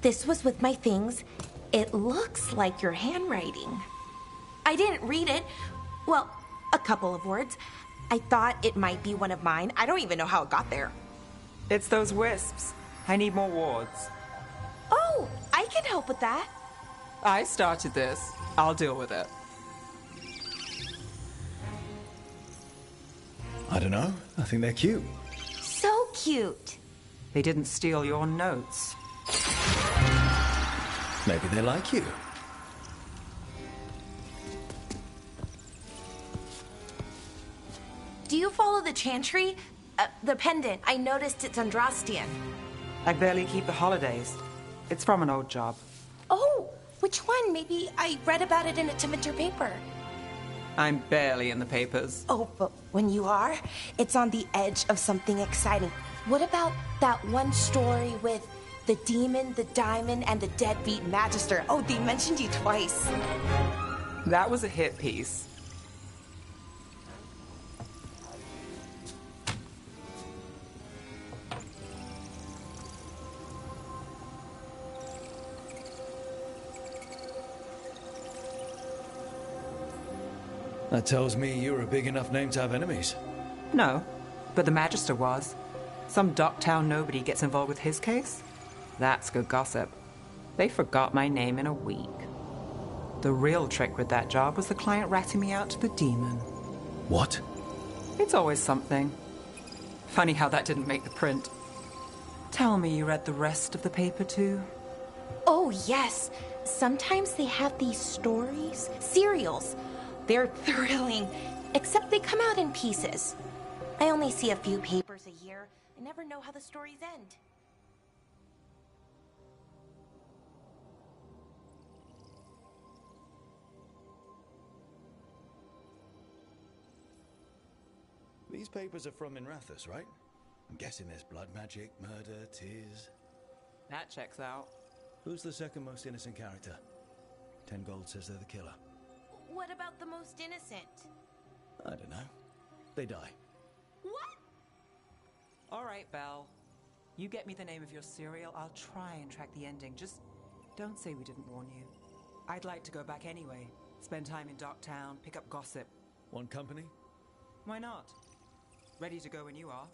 This was with my things. It looks like your handwriting. I didn't read it. Well, a couple of words. I thought it might be one of mine. I don't even know how it got there. It's those wisps. I need more wards. Oh, I can help with that. I started this. I'll deal with it. I don't know. I think they're cute. So cute. They didn't steal your notes. Maybe they like you. Do you follow the chantry? The pendant. I noticed it's Andrastian. I barely keep the holidays. It's from an old job. Oh, which one? Maybe I read about it in a Timenter paper. I'm barely in the papers. Oh, but when you are, it's on the edge of something exciting. What about that one story with the demon, the diamond, and the deadbeat magister? Oh, they mentioned you twice. That was a hit piece. That tells me you're a big enough name to have enemies. No, but the Magister was. Some Docktown nobody gets involved with his case. That's good gossip. They forgot my name in a week. The real trick with that job was the client ratting me out to the demon. What? It's always something. Funny how that didn't make the print. Tell me you read the rest of the paper too? Oh, yes. Sometimes they have these stories, serials. They're thrilling, except they come out in pieces. I only see a few papers a year. I never know how the stories end. These papers are from Inrathus, right? I'm guessing there's blood magic, murder, tears. That checks out. Who's the second most innocent character? 10 gold says they're the killer. What about the most innocent? I don't know. They die. What? All right, Belle. You get me the name of your cereal, I'll try and track the ending. Just don't say we didn't warn you. I'd like to go back anyway. Spend time in Docktown, pick up gossip. One company? Why not? Ready to go when you are.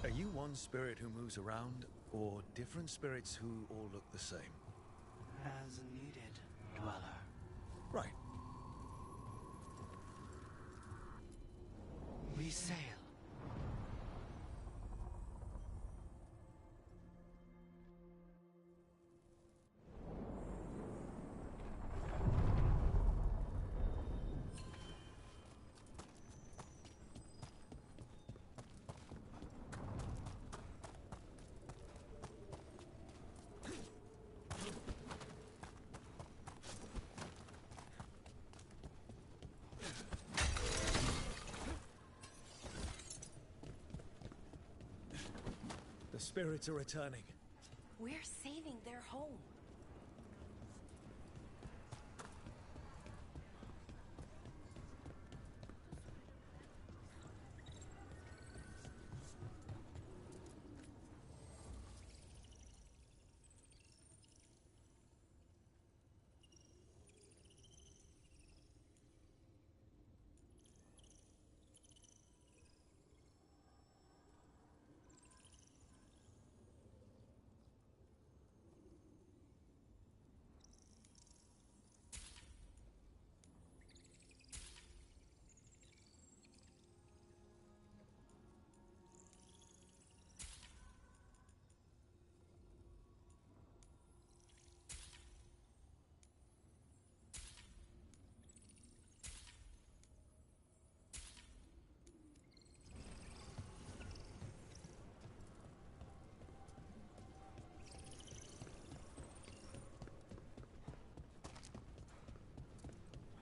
Are you one spirit who moves around, or different spirits who all look the same? As needed, Dweller. Right. We sail. The spirits are returning. We're saving their home.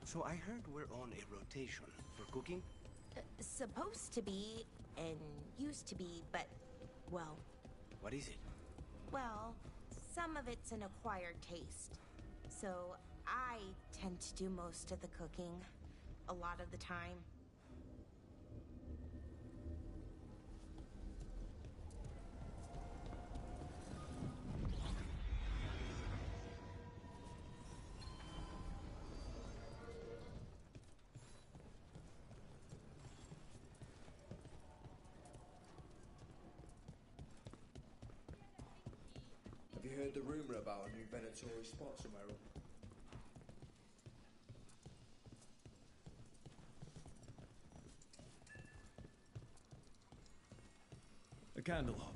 So I heard we're on a rotation for cooking? Supposed to be, and used to be, but, well... What is it? Well, some of it's an acquired taste. So I tend to do most of the cooking, a lot of the time. Have you heard the rumour about a new Venatori spot somewhere up? A candle hop.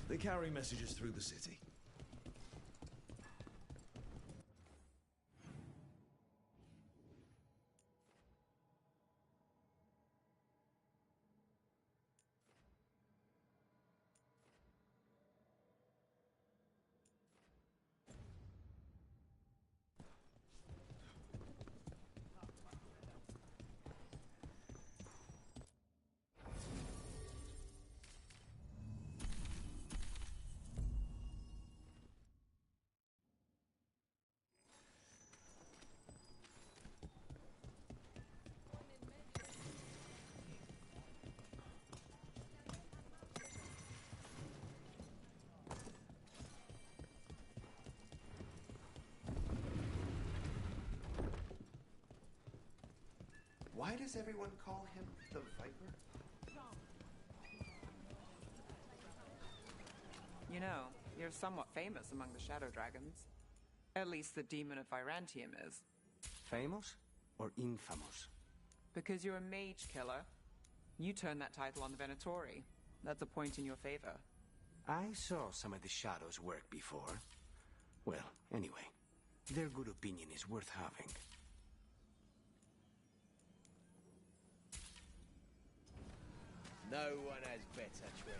They carry messages through the city. Why does everyone call him the Viper? You know, you're somewhat famous among the Shadow Dragons. At least the Demon of Virantium is. Famous or infamous? Because you're a mage killer. You turned that title on the Venatori. That's a point in your favor. I saw some of the Shadows work before. Well, anyway, their good opinion is worth having. No one has better treasure.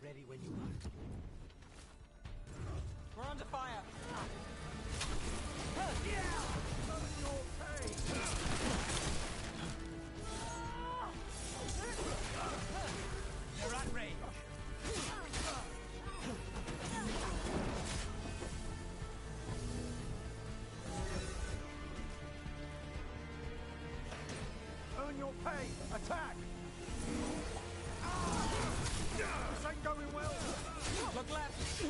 Ready when you are. We're under fire! They're at range. Earn your pay! Attack! This ain't going well! Look left!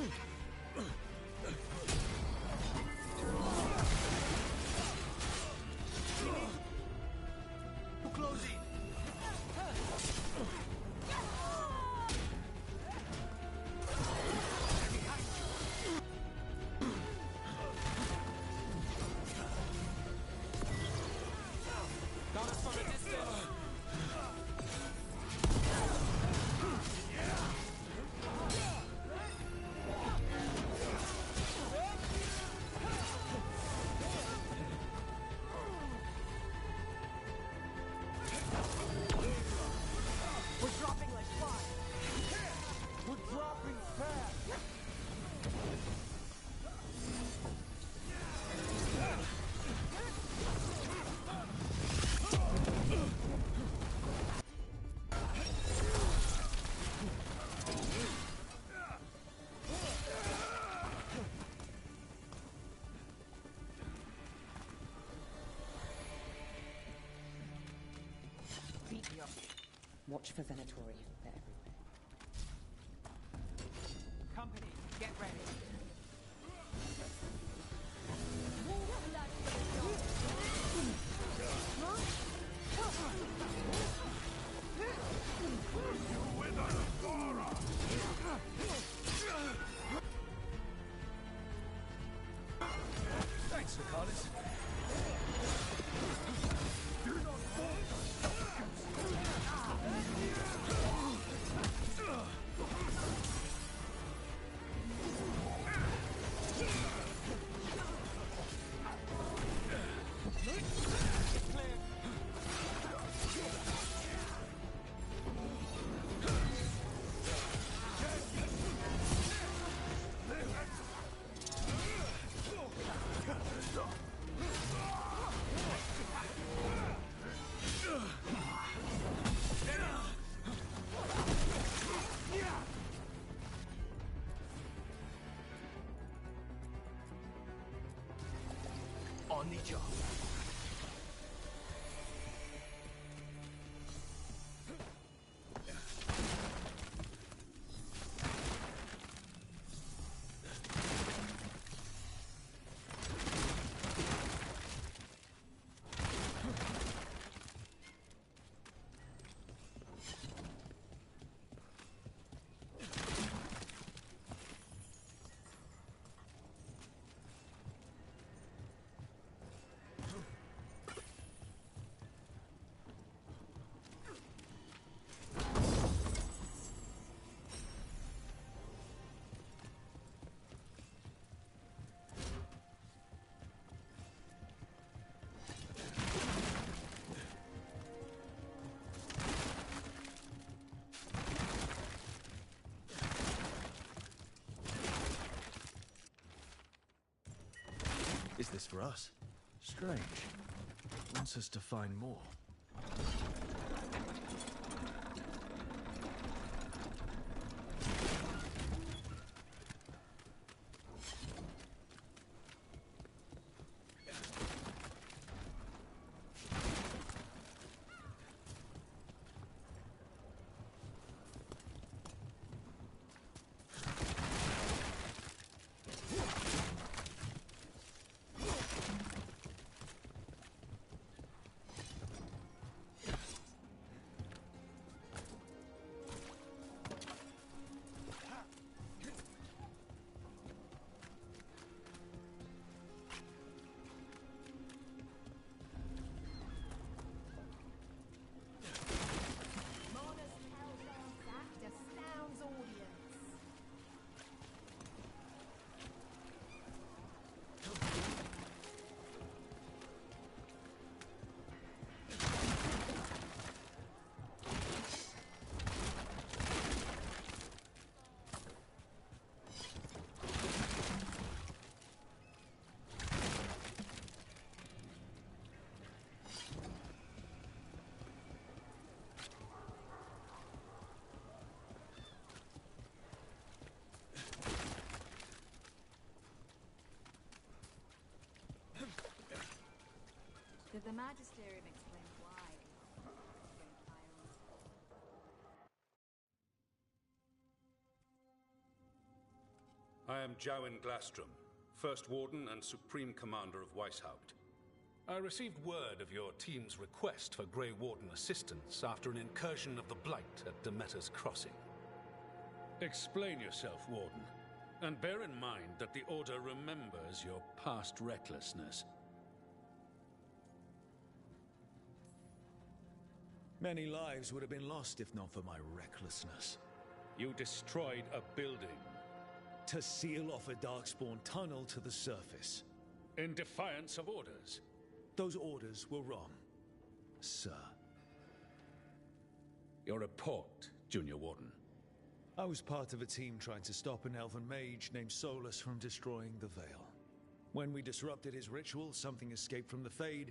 We're closing. Got us from a distance! We're Watch for Venatori. They're everywhere. Company, get ready. Thanks, Nicholas. On the job. Is this for us? Strange. Wants us to find more. Did the Magisterium explain why? I am Jowen Glastrom, First Warden and Supreme Commander of Weishaupt. I received word of your team's request for Grey Warden assistance after an incursion of the Blight at Demeter's Crossing. Explain yourself, Warden, and bear in mind that the Order remembers your past recklessness. Many lives would have been lost if not for my recklessness. You destroyed a building. To seal off a Darkspawn tunnel to the surface. In defiance of orders. Those orders were wrong, sir. Your report, Junior Warden. I was part of a team trying to stop an elven mage named Solus from destroying the Veil. When we disrupted his ritual, something escaped from the Fade,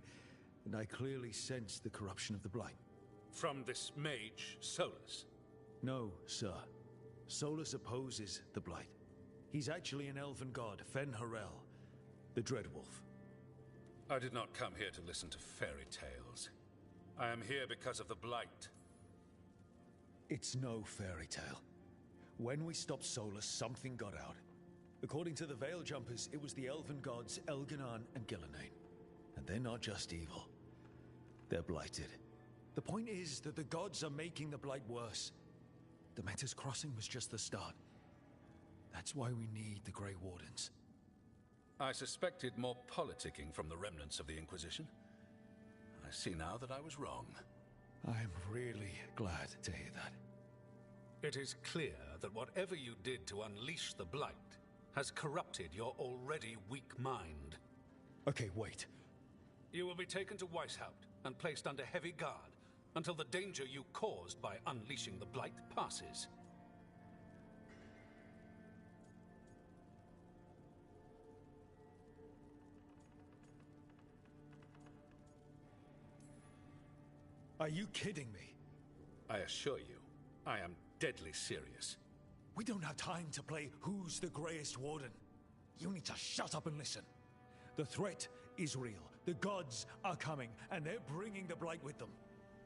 and I clearly sensed the corruption of the Blight. From this mage, Solus? No, sir. Solus opposes the Blight. He's actually an elven god, Fen Harel, the Dreadwolf. I did not come here to listen to fairy tales. I am here because of the Blight. It's no fairy tale. When we stopped Solus, something got out. According to the Veil Jumpers, it was the elven gods Elganon and Gillenane. And they're not just evil. They're blighted. The point is that the gods are making the blight worse. Demeter's crossing was just the start. That's why we need the Grey Wardens. I suspected more politicking from the remnants of the Inquisition. I see now that I was wrong. I'm really glad to hear that. It is clear that whatever you did to unleash the Blight has corrupted your already weak mind. Okay, wait. You will be taken to Weishaupt and placed under heavy guard until the danger you caused by unleashing the Blight passes. Are you kidding me? I assure you, I am deadly serious. We don't have time to play who's the Greyest Warden. You need to shut up and listen. The threat is real. The gods are coming, and they're bringing the Blight with them.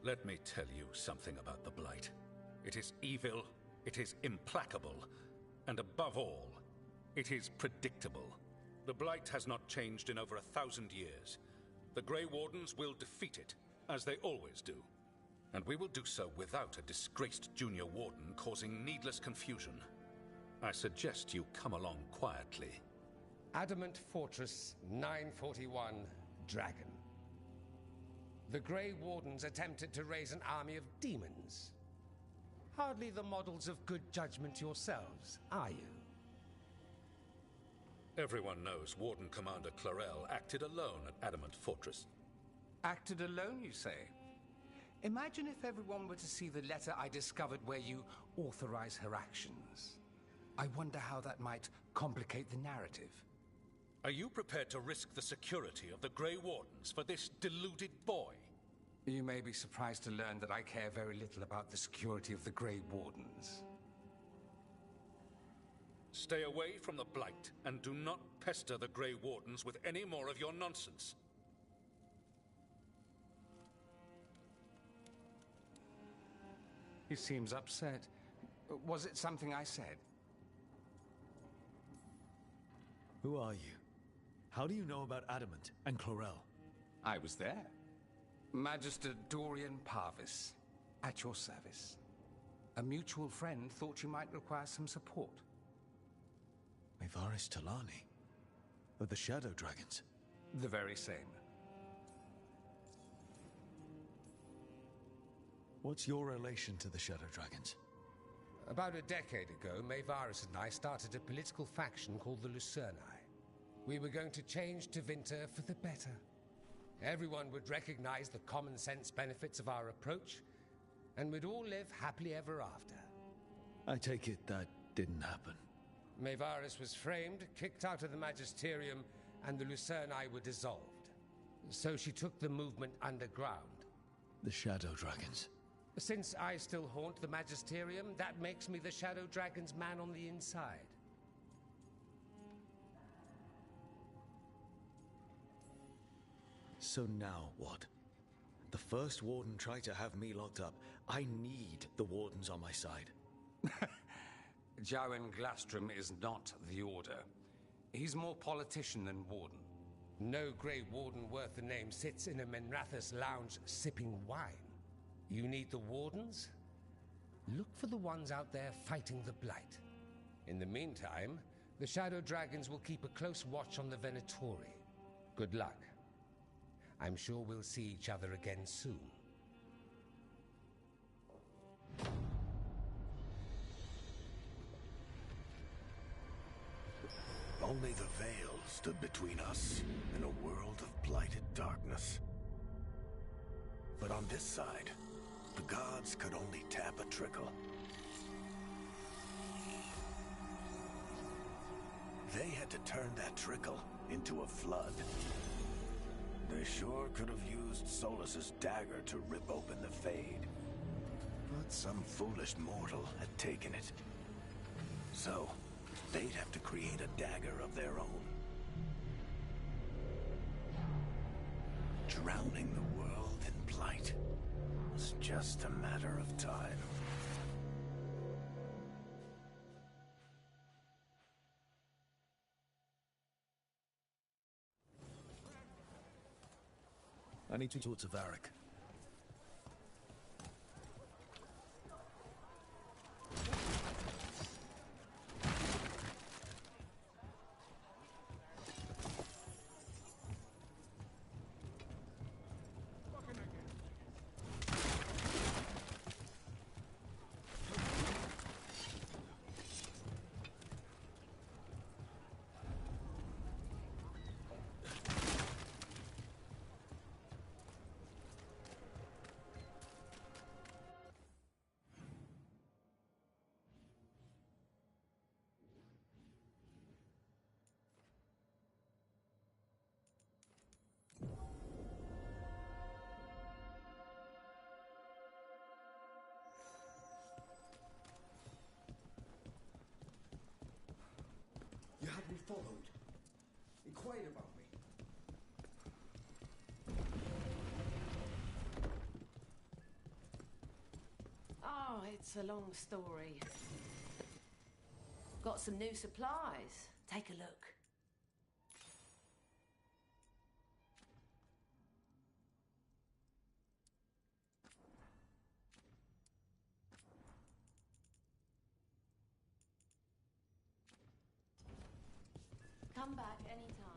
Let me tell you something about the Blight. It is evil, it is implacable, and above all, it is predictable. The Blight has not changed in over 1,000 years. The Grey Wardens will defeat it, as they always do. And we will do so without a disgraced junior warden causing needless confusion. I suggest you come along quietly. Adamant Fortress 941 Dragon. The Grey Wardens attempted to raise an army of demons. Hardly the models of good judgment yourselves, are you? Everyone knows Warden Commander Clarel acted alone at Adamant Fortress. Acted alone, you say? Imagine if everyone were to see the letter I discovered where you authorize her actions. I wonder how that might complicate the narrative. Are you prepared to risk the security of the Grey Wardens for this deluded boy? You may be surprised to learn that I care very little about the security of the Grey Wardens. Stay away from the Blight, and do not pester the Grey Wardens with any more of your nonsense. He seems upset. Was it something I said? Who are you? How do you know about Adamant and Clarel? I was there. Magister Dorian Parvis, at your service. A mutual friend thought you might require some support. Maevaris Talani? Of the Shadow Dragons? The very same. What's your relation to the Shadow Dragons? About a decade ago, Maevaris and I started a political faction called the Lucerni. We were going to change Tevinter for the better. Everyone would recognize the common sense benefits of our approach, and we'd all live happily ever after. I take it that didn't happen. Maevaris was framed, kicked out of the Magisterium, and the Lucerni were dissolved. So she took the movement underground. The Shadow Dragons. Since I still haunt the Magisterium, that makes me the Shadow Dragon's man on the inside. So now what? The first Warden tried to have me locked up. I need the Wardens on my side. Jowen Glastrom is not the Order. He's more politician than Warden. No Grey Warden worth the name sits in a Menrathus lounge sipping wine. You need the Wardens? Look for the ones out there fighting the Blight. In the meantime, the Shadow Dragons will keep a close watch on the Venatori. Good luck. I'm sure we'll see each other again soon. Only the Veil stood between us and a world of blighted darkness. But on this side, the gods could only tap a trickle. They had to turn that trickle into a flood. They sure could have used Solus's dagger to rip open the Fade. But some foolish mortal had taken it. So, they'd have to create a dagger of their own. Drowning the world in blight was just a matter of time. I need to talk to Varric. You had me followed. Inquired about me. Oh, it's a long story. Got some new supplies. Take a look. Come back anytime.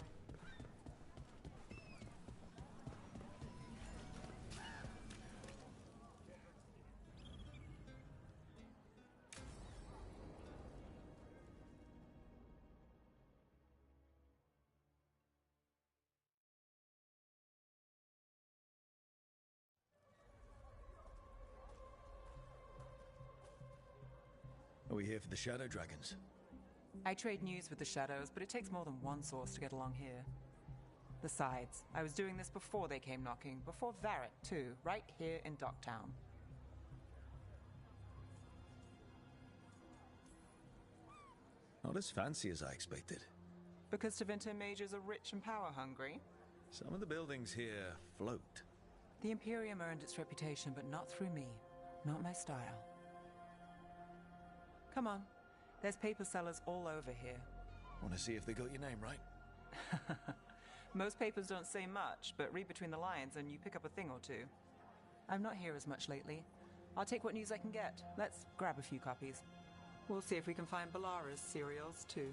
Are we here for the Shadow Dragons? I trade news with the Shadows, but it takes more than one source to get along here. Besides, I was doing this before they came knocking, before Varric too, right here in Docktown. Not as fancy as I expected. Because Tevinter mages are rich and power-hungry? Some of the buildings here float. The Imperium earned its reputation, but not through me. Not my style. Come on. There's paper sellers all over here. Want to see if they got your name right? Most papers don't say much, but read between the lines and you pick up a thing or two. I'm not here as much lately. I'll take what news I can get. Let's grab a few copies. We'll see if we can find Balara's serials, too.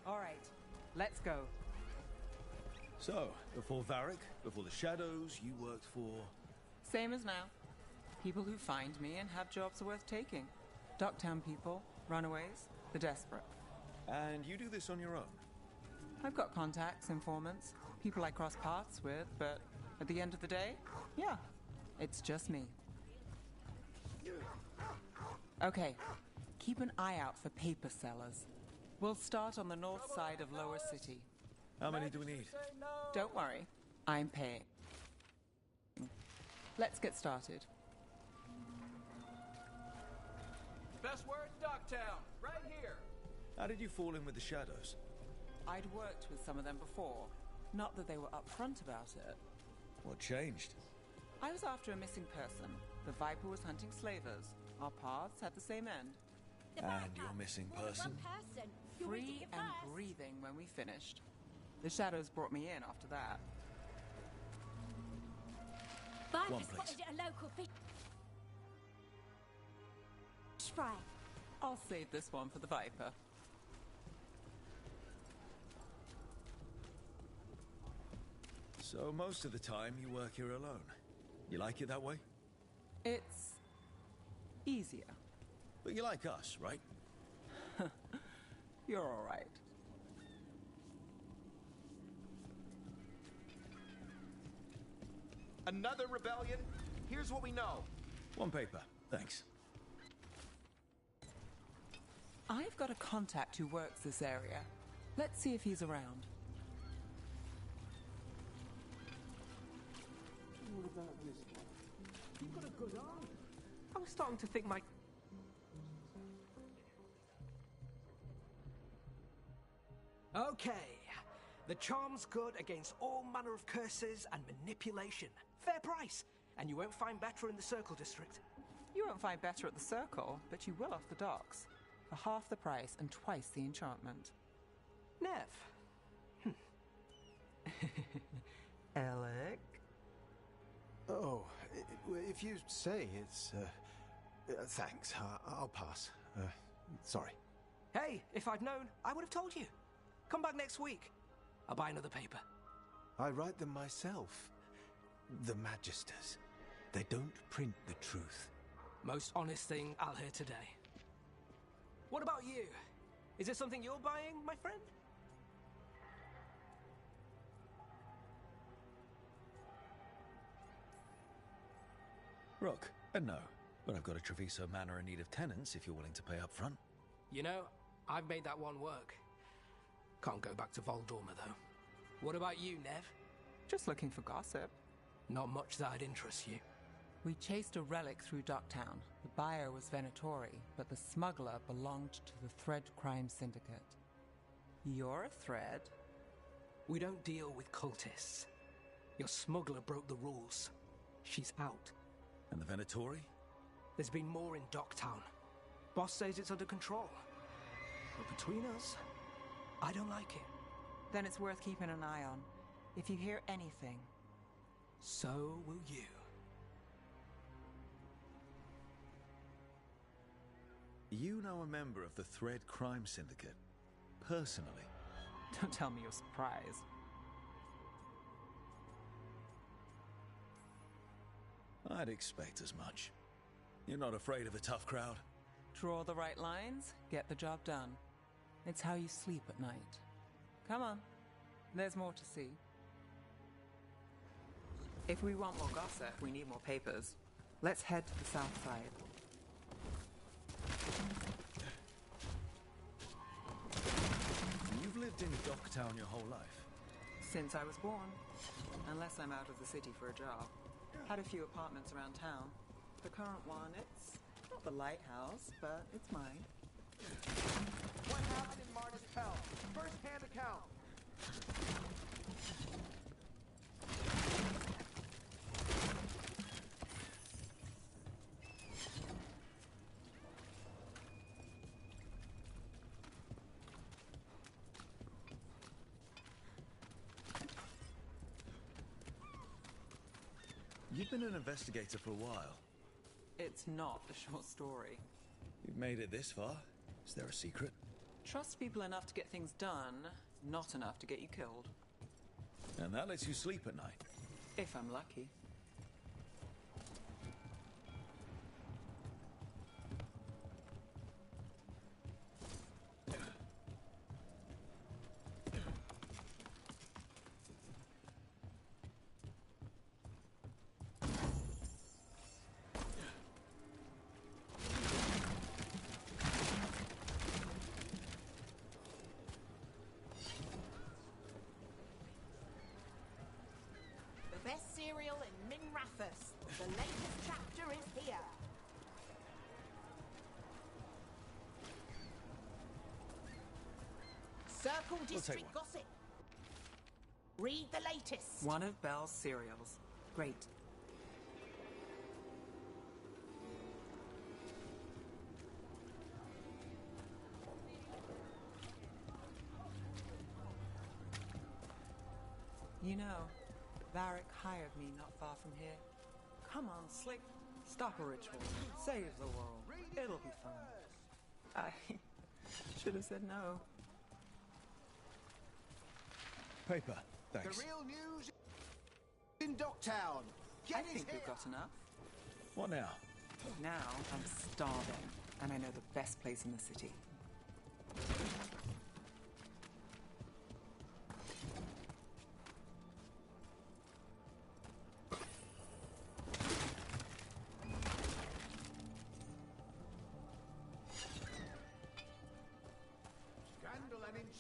All right, let's go. So, before Varric, before the Shadows, you worked for... Same as now. People who find me and have jobs worth taking. Docktown people, runaways, the desperate. And you do this on your own? I've got contacts, informants, people I cross paths with, but at the end of the day, yeah, it's just me. Okay, keep an eye out for paper sellers. We'll start on the north side of Lower City. How many do we need? Don't worry, I'm paying. Let's get started. Best word, Docktown, right here. How did you fall in with the Shadows? I'd worked with some of them before. Not that they were upfront about it. What changed? I was after a missing person. The Viper was hunting slavers. Our paths had the same end. And your missing person? Free and breathing when we finished. The Shadows brought me in after that. One, please. A local fish fry. I'll save this one for the Viper. So most of the time you work here alone. You like it that way? It's easier. But you like us, right? You're all right. Another rebellion? Here's what we know. One paper, thanks. I've got a contact who works this area. Let's see if he's around. What about this one? You've got a good eye. I was starting to think my... Okay. The charm's good against all manner of curses and manipulation. Fair price. And you won't find better in the Circle District. You won't find better at the Circle, but you will off the docks. for half the price and twice the enchantment. Nev. Alec? Oh, if you say it's... thanks. I'll pass. Sorry. Hey, if I'd known, I would have told you. Come back next week. I'll buy another paper. I write them myself. The Magisters. They don't print the truth. Most honest thing I'll hear today. What about you? Is it something you're buying, my friend? Rook, no. But I've got a Treviso Manor in need of tenants if you're willing to pay up front. You know, I've made that one work. Can't go back to Voldorma, though. What about you, Nev? Just looking for gossip. Not much that'd interest you. We chased a relic through Ducktown. The buyer was Venatori, but the smuggler belonged to the Thread Crime Syndicate. You're a Thread? We don't deal with cultists. Your smuggler broke the rules. She's out. And the Venatori? There's been more in Ducktown. Boss says it's under control. But between us, I don't like it. Then it's worth keeping an eye on. If you hear anything... So will you. You know a member of the Thread Crime Syndicate? Personally? Don't tell me you're surprised. I'd expect as much. You're not afraid of a tough crowd? Draw the right lines, get the job done. It's how you sleep at night. Come on, there's more to see. If we want more gossip, we need more papers. Let's head to the south side. You've lived in Docktown your whole life? Since I was born. Unless I'm out of the city for a job. Had a few apartments around town. The current one, it's not the lighthouse, but it's mine. What happened in Martis Pell? First-hand account. You've been an investigator for a while. It's not a short story. You've made it this far. Is there a secret? Trust people enough to get things done, not enough to get you killed. And that lets you sleep at night? If I'm lucky. The latest chapter is here. Circle District Gossip. Read the latest. One of Belle's cereals. Great. You know, Varric hired me not far from here. Come on, Slick. Stop a ritual. Save the world. It'll be fun. I should have said no. Paper, thanks. The real news in Docktown. I think we've got enough. What now? Now I'm starving, and I know the best place in the city.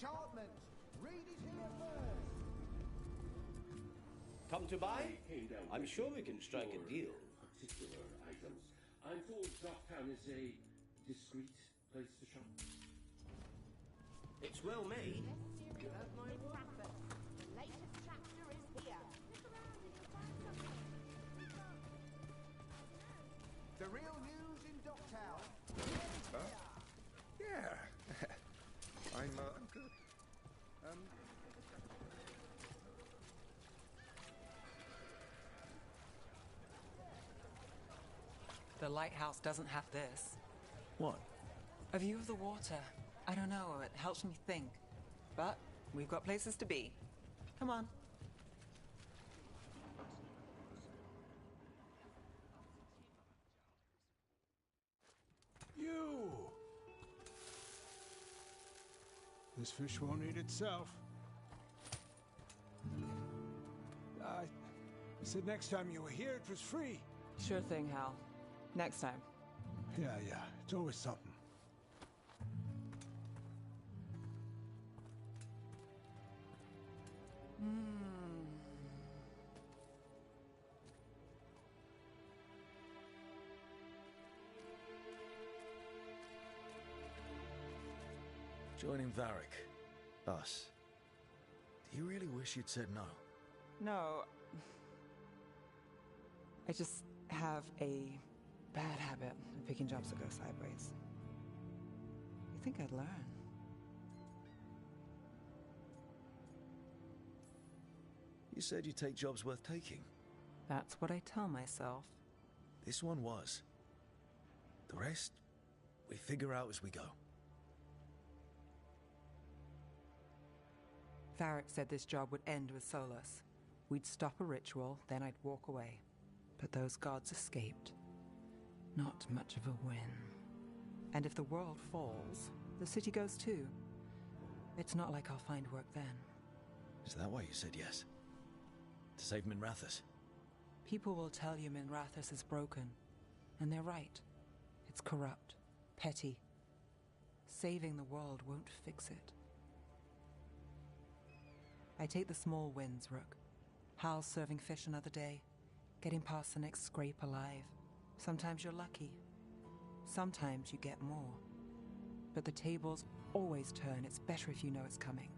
Enchantment. Read it here first. Come to buy? I'm sure we can strike a deal. Particular items. I'm told Docktown is a discreet place to shop. It's well made. The latest chapter is here. The real news in Docktown. there. I'm good. The lighthouse doesn't have this. What? A view of the water. I don't know, it helps me think. But we've got places to be. Come on. You! This fish won't eat itself. I said next time you were here it was free. Sure thing, Hal. Next time. Yeah, it's always something. Joining Varric. Us. Do you really wish you'd said no? No. I just have a bad habit of picking jobs that go sideways. You think I'd learn? You said you'd take jobs worth taking. That's what I tell myself. This one was. The rest, we figure out as we go. Varric said this job would end with Solus. We'd stop a ritual, then I'd walk away. But those gods escaped. Not much of a win. And if the world falls, the city goes too. It's not like I'll find work then. Is that why you said yes? To save Minrathous? People will tell you Minrathous is broken. And they're right. It's corrupt, petty. Saving the world won't fix it. I take the small wins, Rook. Hal's serving fish another day. Getting past the next scrape alive. Sometimes you're lucky. Sometimes you get more. But the tables always turn. It's better if you know it's coming.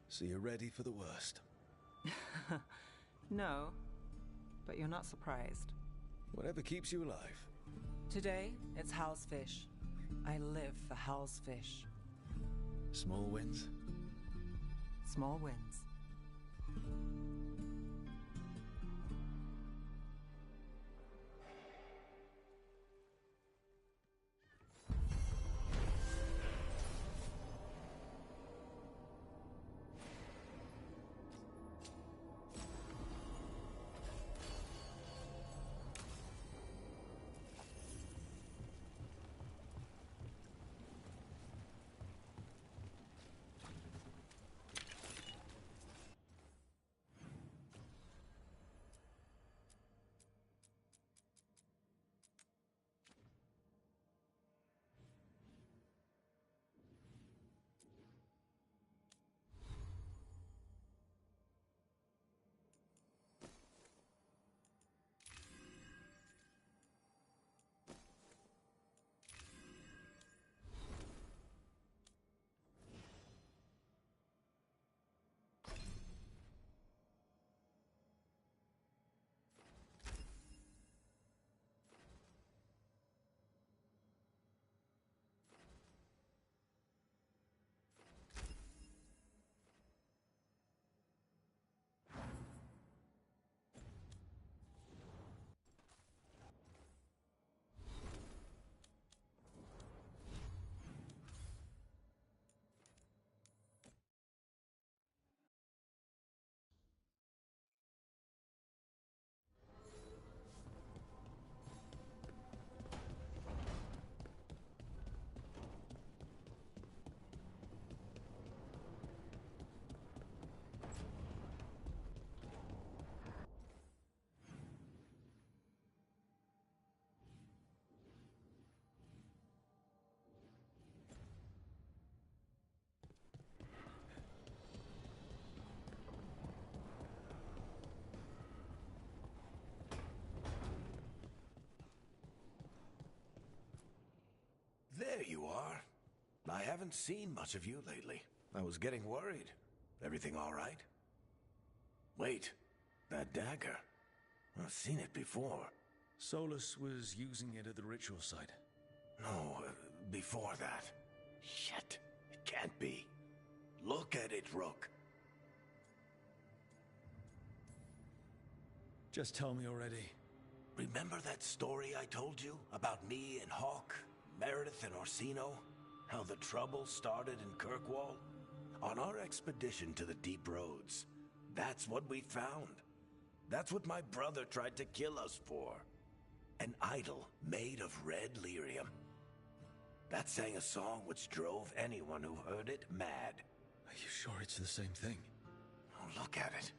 So you're ready for the worst? No, but you're not surprised. Whatever keeps you alive. Today, it's Hal's fish. I live for Hal's fish. Small wins? Small wins. There you are. I haven't seen much of you lately. I was getting worried. Everything all right? Wait, that dagger. I've seen it before. Solus was using it at the ritual site. No, before that. Shit, it can't be. Look at it, Rook. Just tell me already. Remember that story I told you about me and Hawk, Meredith and Orsino? How the trouble started in Kirkwall? On our expedition to the Deep Roads, that's what we found. That's what my brother tried to kill us for. An idol made of red lyrium. That sang a song which drove anyone who heard it mad. Are you sure it's the same thing? Oh, look at it.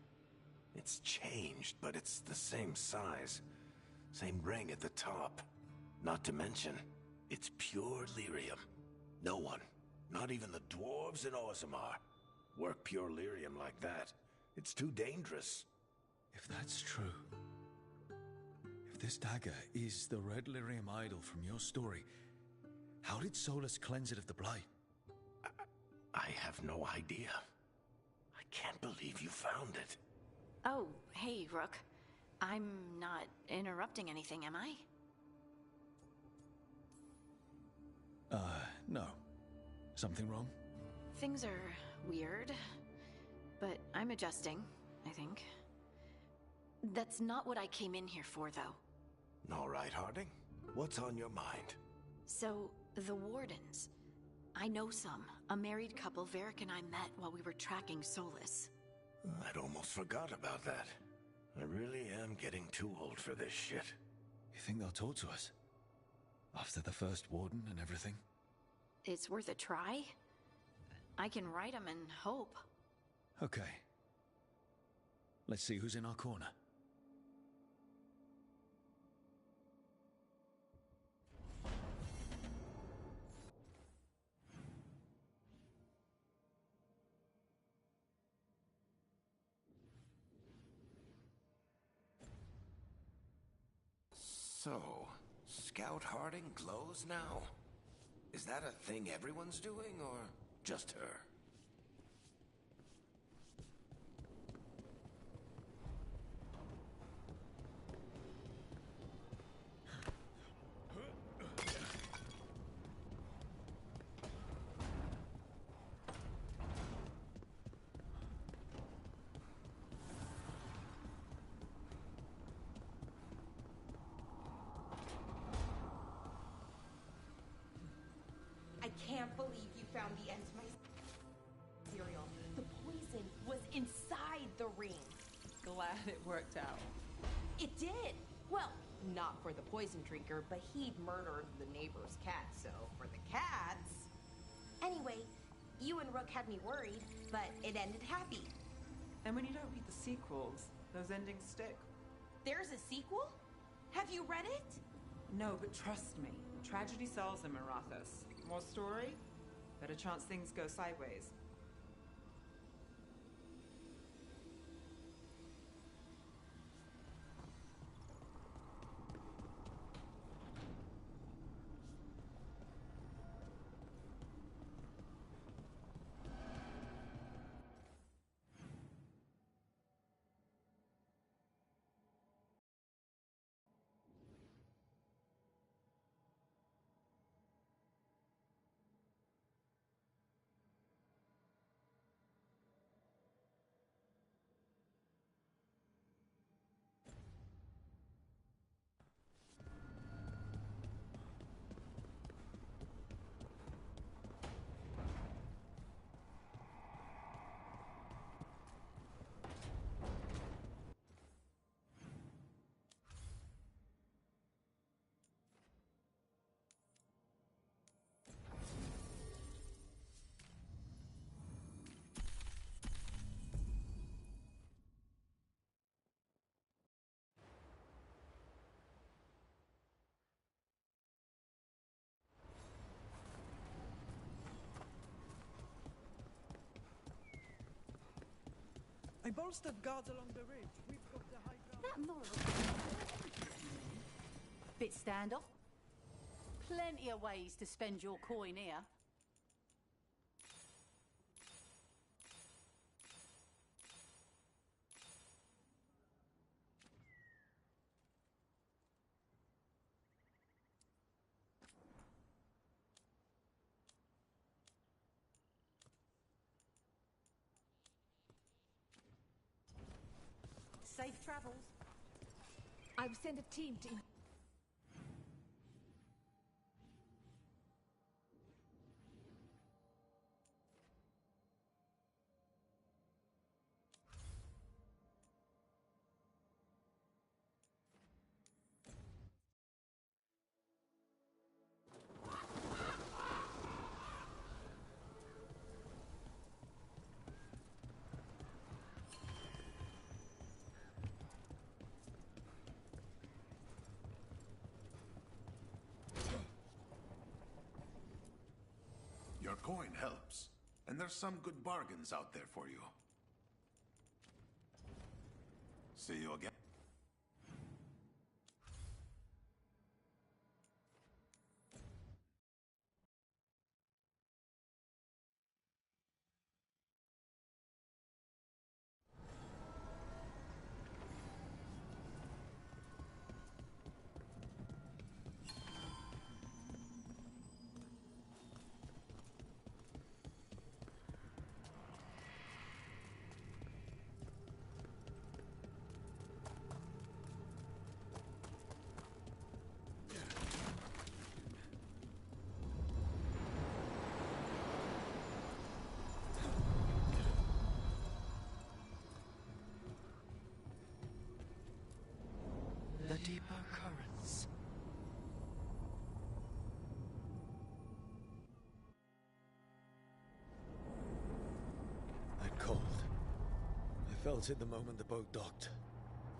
It's changed, but it's the same size. Same ring at the top. Not to mention, it's pure lyrium. No one, not even the dwarves in Orzammar, work pure lyrium like that. It's too dangerous. If that's true, if this dagger is the red lyrium idol from your story, how did Solus cleanse it of the blight? I have no idea. I can't believe you found it. Oh, hey, Rook. I'm not interrupting anything, am I? No. Something wrong? Things are weird, but I'm adjusting, I think. That's not what I came in here for, though. All right, Harding. What's on your mind? So, the Wardens. I know some. A married couple Varric and I met while we were tracking Solus. I'd almost forgot about that. I really am getting too old for this shit. You think they'll talk to us? After the first warden and everything? It's worth a try. I can write them and hope. Okay. Let's see who's in our corner. So, Scout Harding glows now? Is that a thing everyone's doing, or just her? I can't believe you found the end to my cereal. The poison was inside the ring. Glad it worked out. It did. Well, not for the poison drinker, but he'd murdered the neighbor's cat, so for the cats... Anyway, you and Rook had me worried, but it ended happy. And when you don't read the sequels, those endings stick. There's a sequel? Have you read it? No, but trust me. Tragedy sells in Marathas. More story? Better chance things go sideways. I bolstered guards along the ridge. We've got the high ground. Bit standoff. Plenty of ways to spend your coin here. Safe travels. I will send a team to... Your coin helps, and there's some good bargains out there for you. See you again. The deeper currents. That cold. I felt it the moment the boat docked.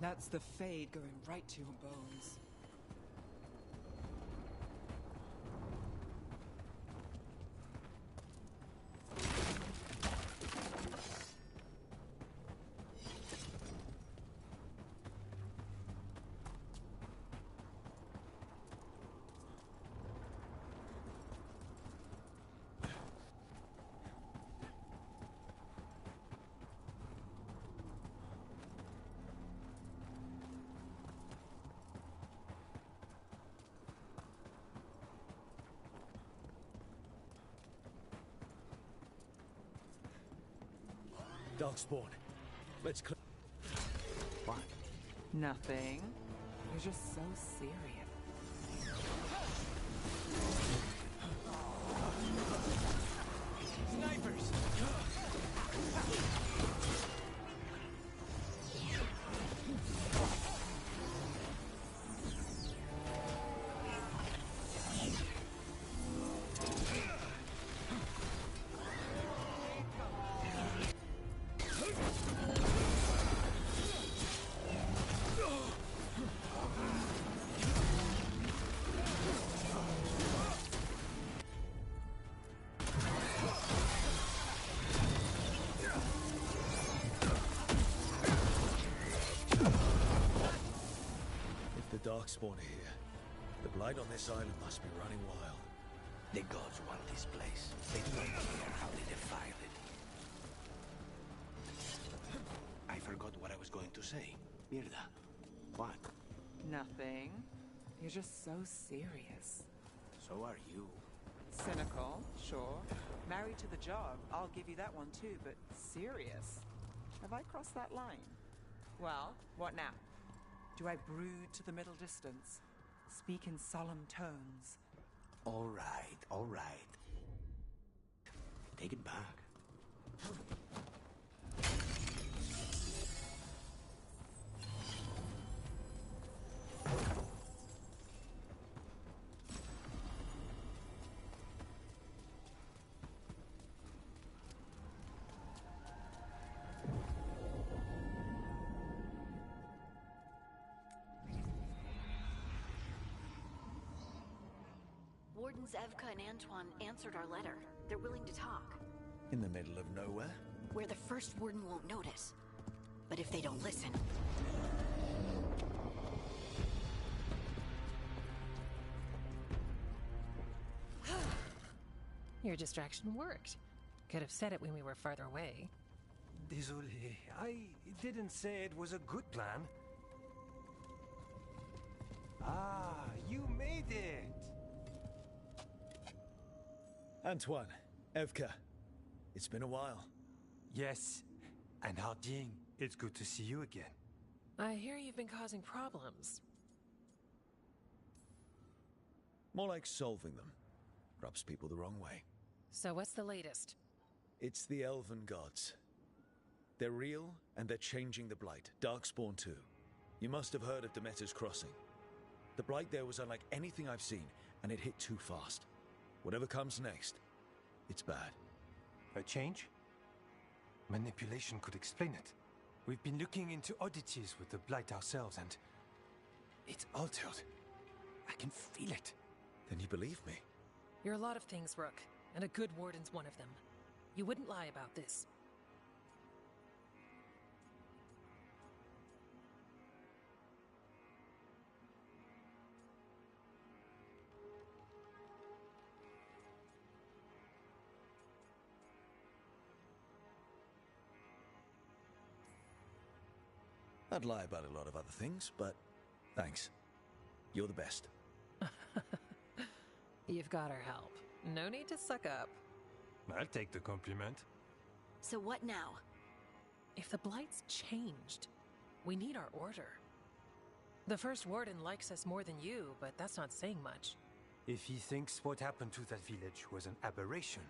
That's the Fade going right to your bones. Darkspawn. Let's clear. What? Nothing. You're just so serious. Snipers! Darkspawn are here. The blight on this island must be running wild. The gods want this place. They don't care how they defile it. I forgot what I was going to say. Mirda, what? Nothing. You're just so serious. So are you. Cynical, sure. Married to the job, I'll give you that one too, but serious? Have I crossed that line? Well, what now? Do I brood to the middle distance? Speak in solemn tones? All right, all right. Take it back. Wardens Evka and Antoine answered our letter. They're willing to talk. In the middle of nowhere? Where the first warden won't notice. But if they don't listen... Your distraction worked. Could have said it when we were farther away. Désolé, I didn't say it was a good plan. Ah, you made it! Antoine, Evka, it's been a while. Yes, and Harding, it's good to see you again. I hear you've been causing problems. More like solving them. Rubs people the wrong way. So what's the latest? It's the Elven gods. They're real, and they're changing the Blight. Darkspawn too. You must have heard of Demeter's Crossing. The Blight there was unlike anything I've seen, and it hit too fast. Whatever comes next, it's bad. A change? Manipulation could explain it. We've been looking into oddities with the Blight ourselves, and it's altered. I can feel it. Then you believe me? You're a lot of things, Rook, and a good warden's one of them. You wouldn't lie about this. I'd lie about a lot of other things, but thanks. You're the best. You've got our help. No need to suck up. I'll take the compliment. So what now? If the Blight's changed, we need our order. The first warden likes us more than you, but that's not saying much. If he thinks what happened to that village was an aberration,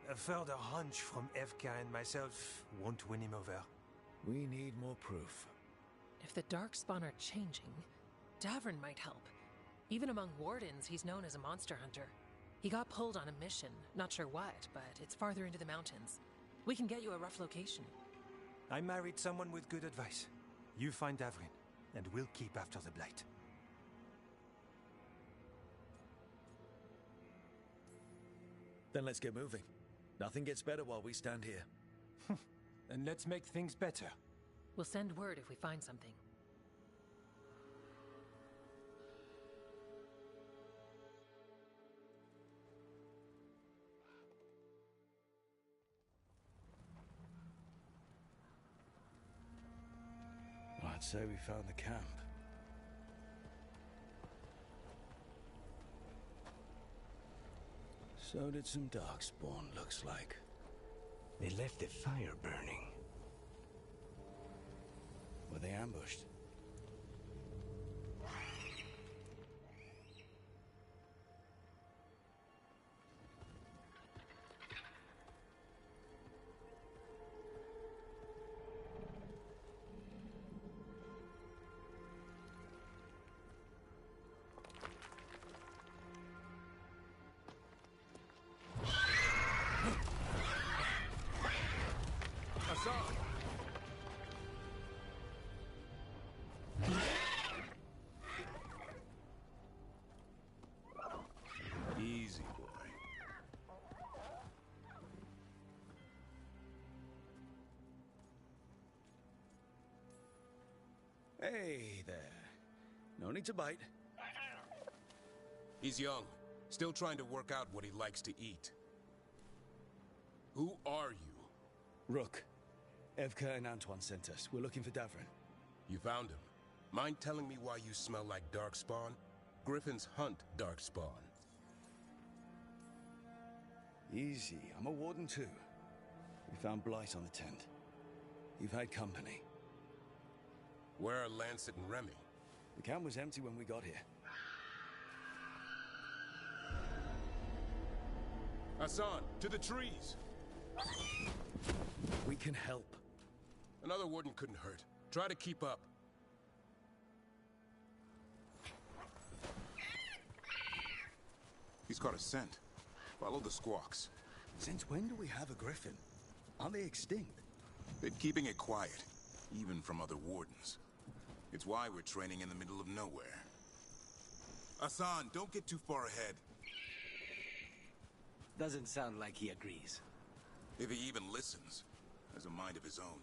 a further hunch from Evka and myself won't win him over. We need more proof. If the Darkspawn are changing, Davern might help. Even among wardens, he's known as a monster hunter. He got pulled on a mission, not sure what, but it's farther into the mountains. We can get you a rough location. I married someone with good advice. You find Davrin, and we'll keep after the Blight. Then let's get moving. Nothing gets better while we stand here. And let's make things better. We'll send word if we find something. Well, I'd say we found the camp. So did some Darkspawn, looks like. They left the fire burning. Were they ambushed? Easy, boy. Hey there. No need to bite. He's young. Still trying to work out what he likes to eat. Who are you? Rook. Evka and Antoine sent us. We're looking for Davrin. You found him. Mind telling me why you smell like Darkspawn? Griffins hunt Darkspawn. Easy. I'm a warden too. We found Blight on the tent. You've had company. Where are Lancet and Remy? The camp was empty when we got here. Hassan, to the trees! We can help. Another warden couldn't hurt. Try to keep up. He's got a scent. Follow the squawks. Since when do we have a griffin? Aren't they extinct? Been keeping it quiet, even from other wardens. It's why we're training in the middle of nowhere. Hassan, don't get too far ahead. Doesn't sound like he agrees. If he even listens, has a mind of his own.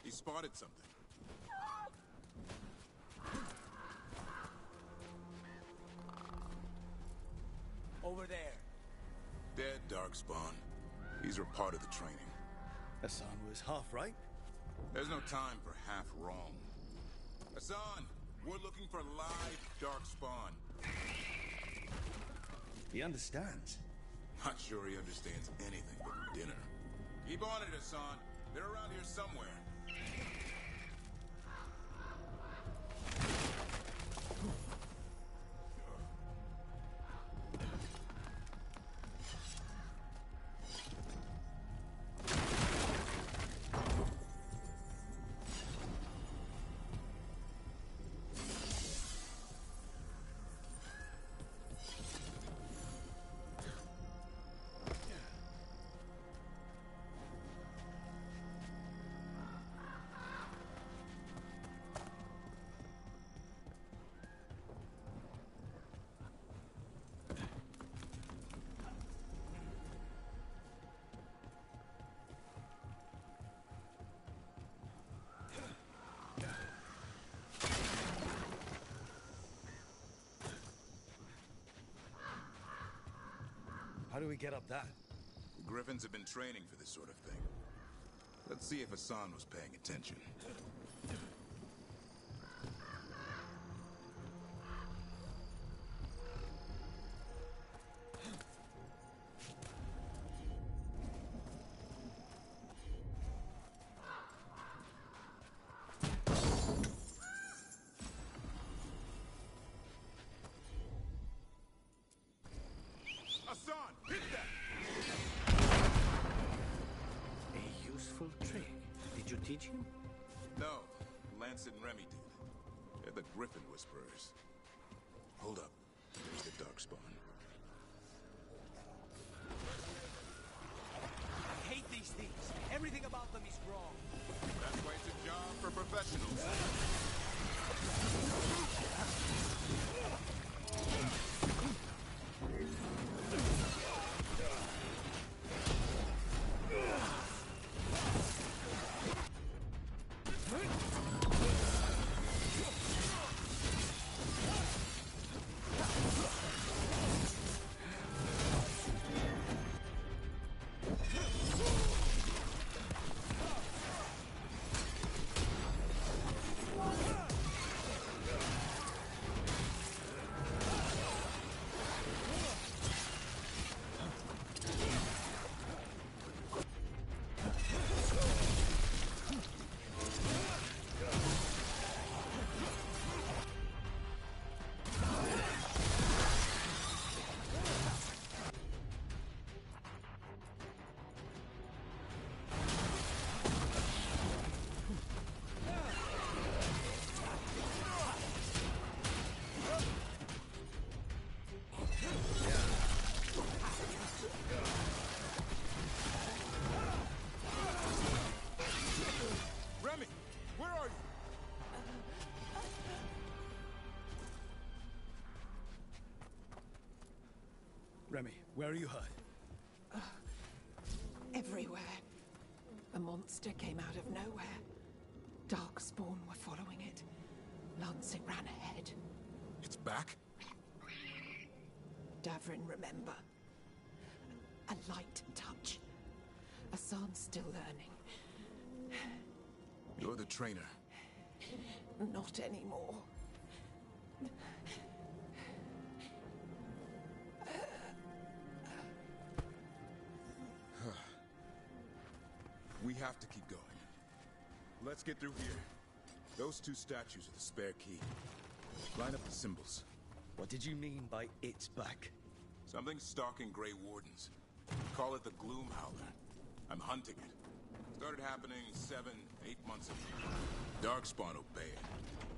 He spotted something. Over there. Dead Darkspawn. These are part of the training. Hassan was half right. There's no time for half wrong. Hassan, we're looking for live Darkspawn. He understands. Not sure he understands anything but dinner. Keep on it, Hassan. They're around here somewhere. How do we get up that? The Griffins have been training for this sort of thing. Let's see if Hassan was paying attention. Hassan, hit that! A useful trick. Did you teach him? No, Lance and Remy did. They're the Griffin Whisperers. Hold up. There's the Darkspawn. I hate these things. Everything about them is wrong. That's why it's a job for professionals. Remy, where are you? Remy, where are you hurt? Everywhere. A monster came out of nowhere. Darkspawn were following it. Lancet ran ahead. It's back? Davrin, remember. A light touch. Hassan's still learning. You're the trainer. Not anymore. We have to keep going. Let's get through here. Those two statues are the spare key. Line up the symbols. What did you mean by it's back? Something stalking Grey Wardens. Call it the Gloom Howler. I'm hunting it. Started happening 7, 8 months ago. Darkspawn obey it.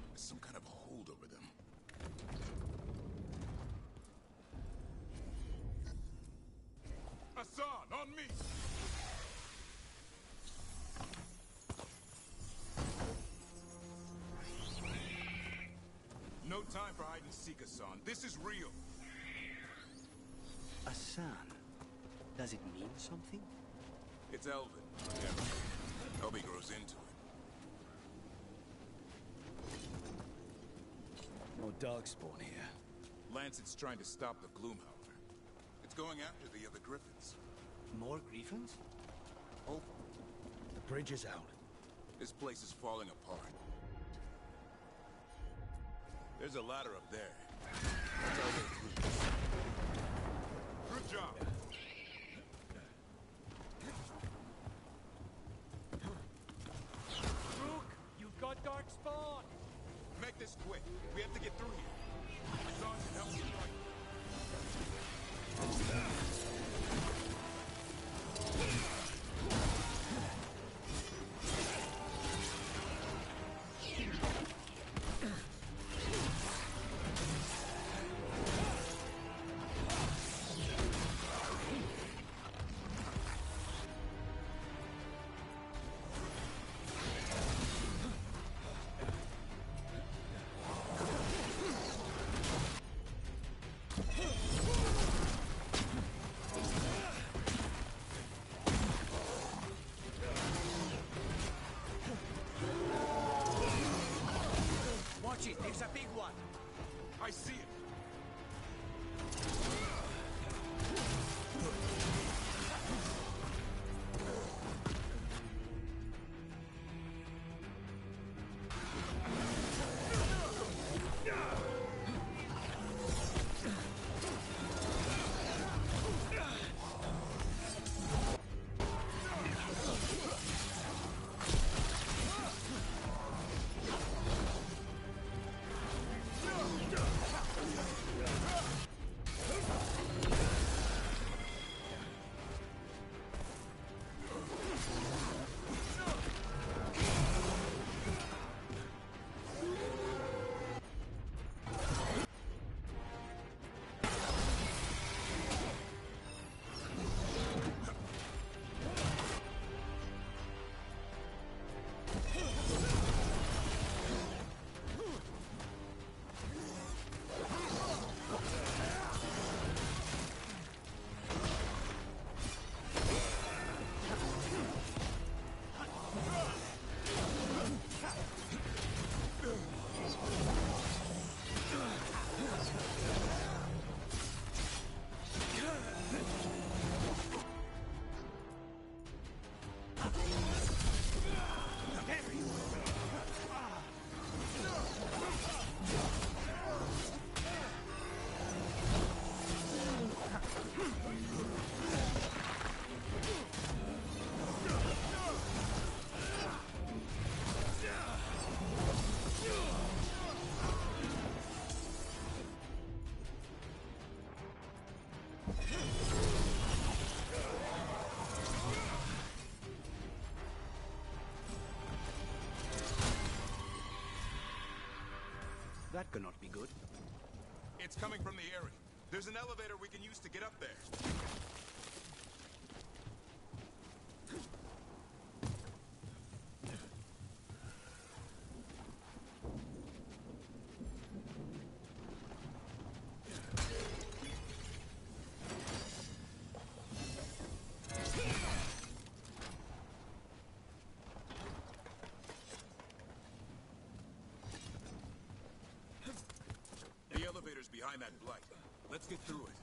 There's some kind of hold over them. Hassan, on me! No time for hide and seek, Hassan. This is real. Hassan. Does it mean something? It's Elven. Yeah. Elby grows into it. More Darkspawn here. Lancet's trying to stop the Gloomhowler. It's going after the other Griffins. More Griffins? Oh. The bridge is out. This place is falling apart. There's a ladder up there. That's our way through. Good job. Rook, you've got Darkspawn. Make this quick. We have to get through here. My sergeant, help me right. Watch it, there's a big one. I see it. That cannot be good. It's coming from the area. There's an elevator we can use to get up there. The elevator's behind that blight. Let's get through it.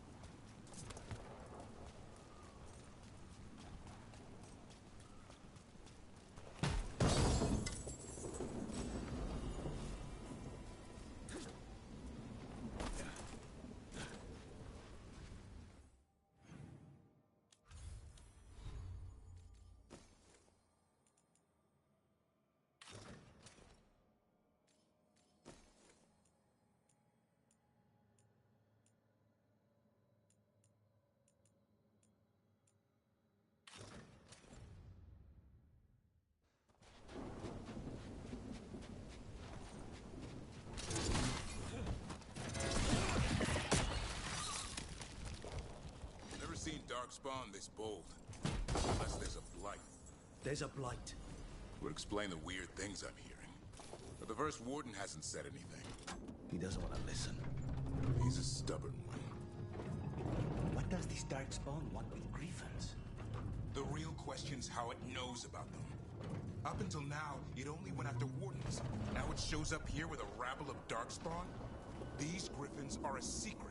Darkspawn this bold. Unless there's a blight. There's a blight. Would explain the weird things I'm hearing. But the first warden hasn't said anything. He doesn't want to listen. He's a stubborn one. What does this Darkspawn want with Griffins? The real question's how it knows about them. Up until now, it only went after wardens. Now it shows up here with a rabble of Darkspawn? These Griffins are a secret.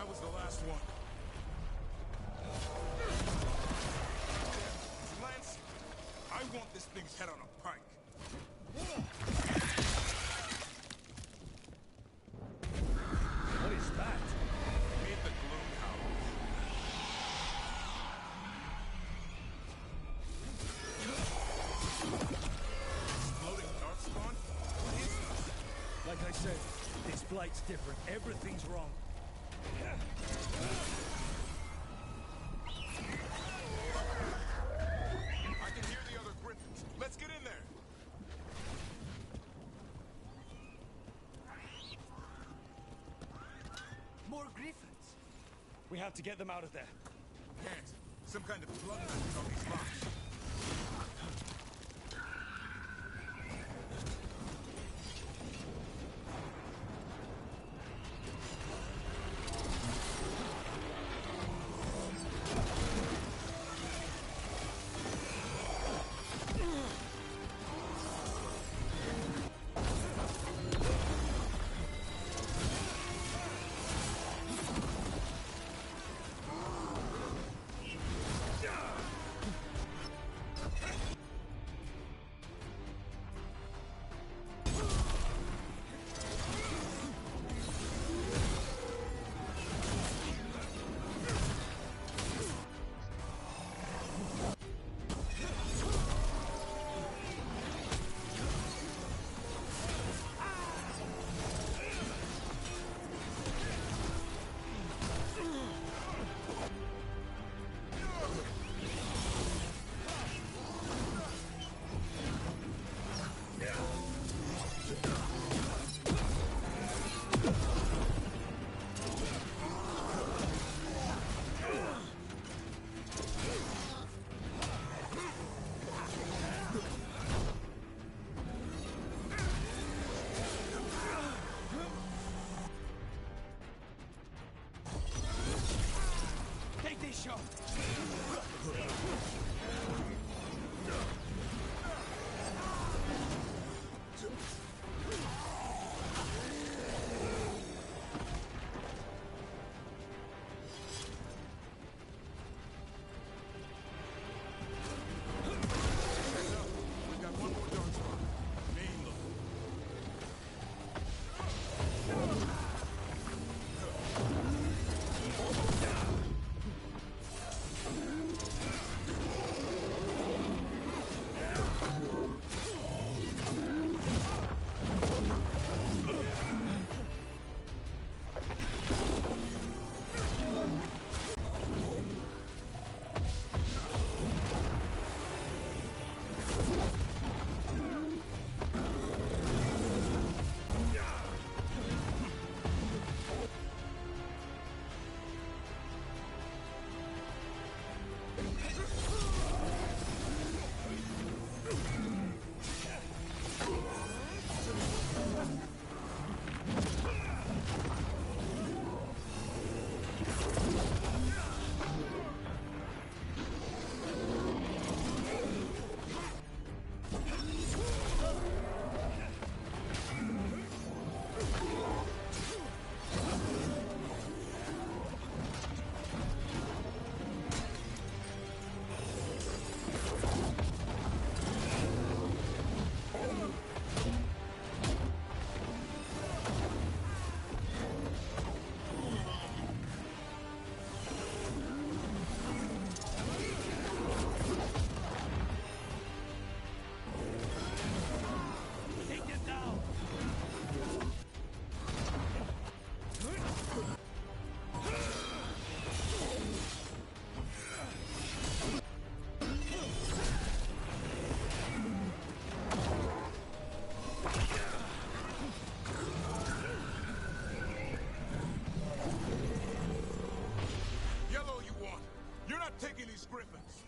That was the last one. Lance, I want this thing's head on a pike. What is that? Meet the Gloom Howler. Exploding Darkspawn? What is this? Like I said, this blight's different. Everything's wrong. I can hear the other Griffins. Let's get in there. More Griffins? We have to get them out of there. Can't. Some kind of blood method on these locks. Take this shot! We've got one more Darkspawn. Main look. taking these griffins.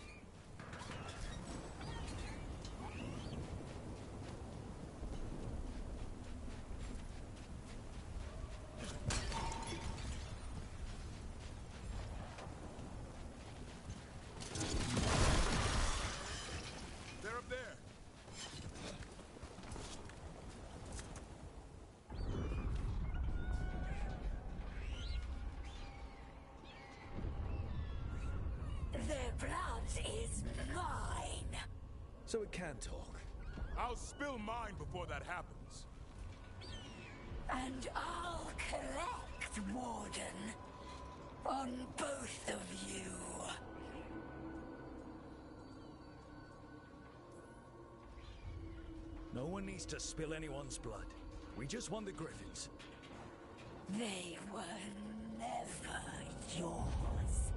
They're up there. blood is mine. So it can talk. I'll spill mine before that happens. And I'll collect, Warden. On both of you. No one needs to spill anyone's blood. We just want the Griffins. They were never yours.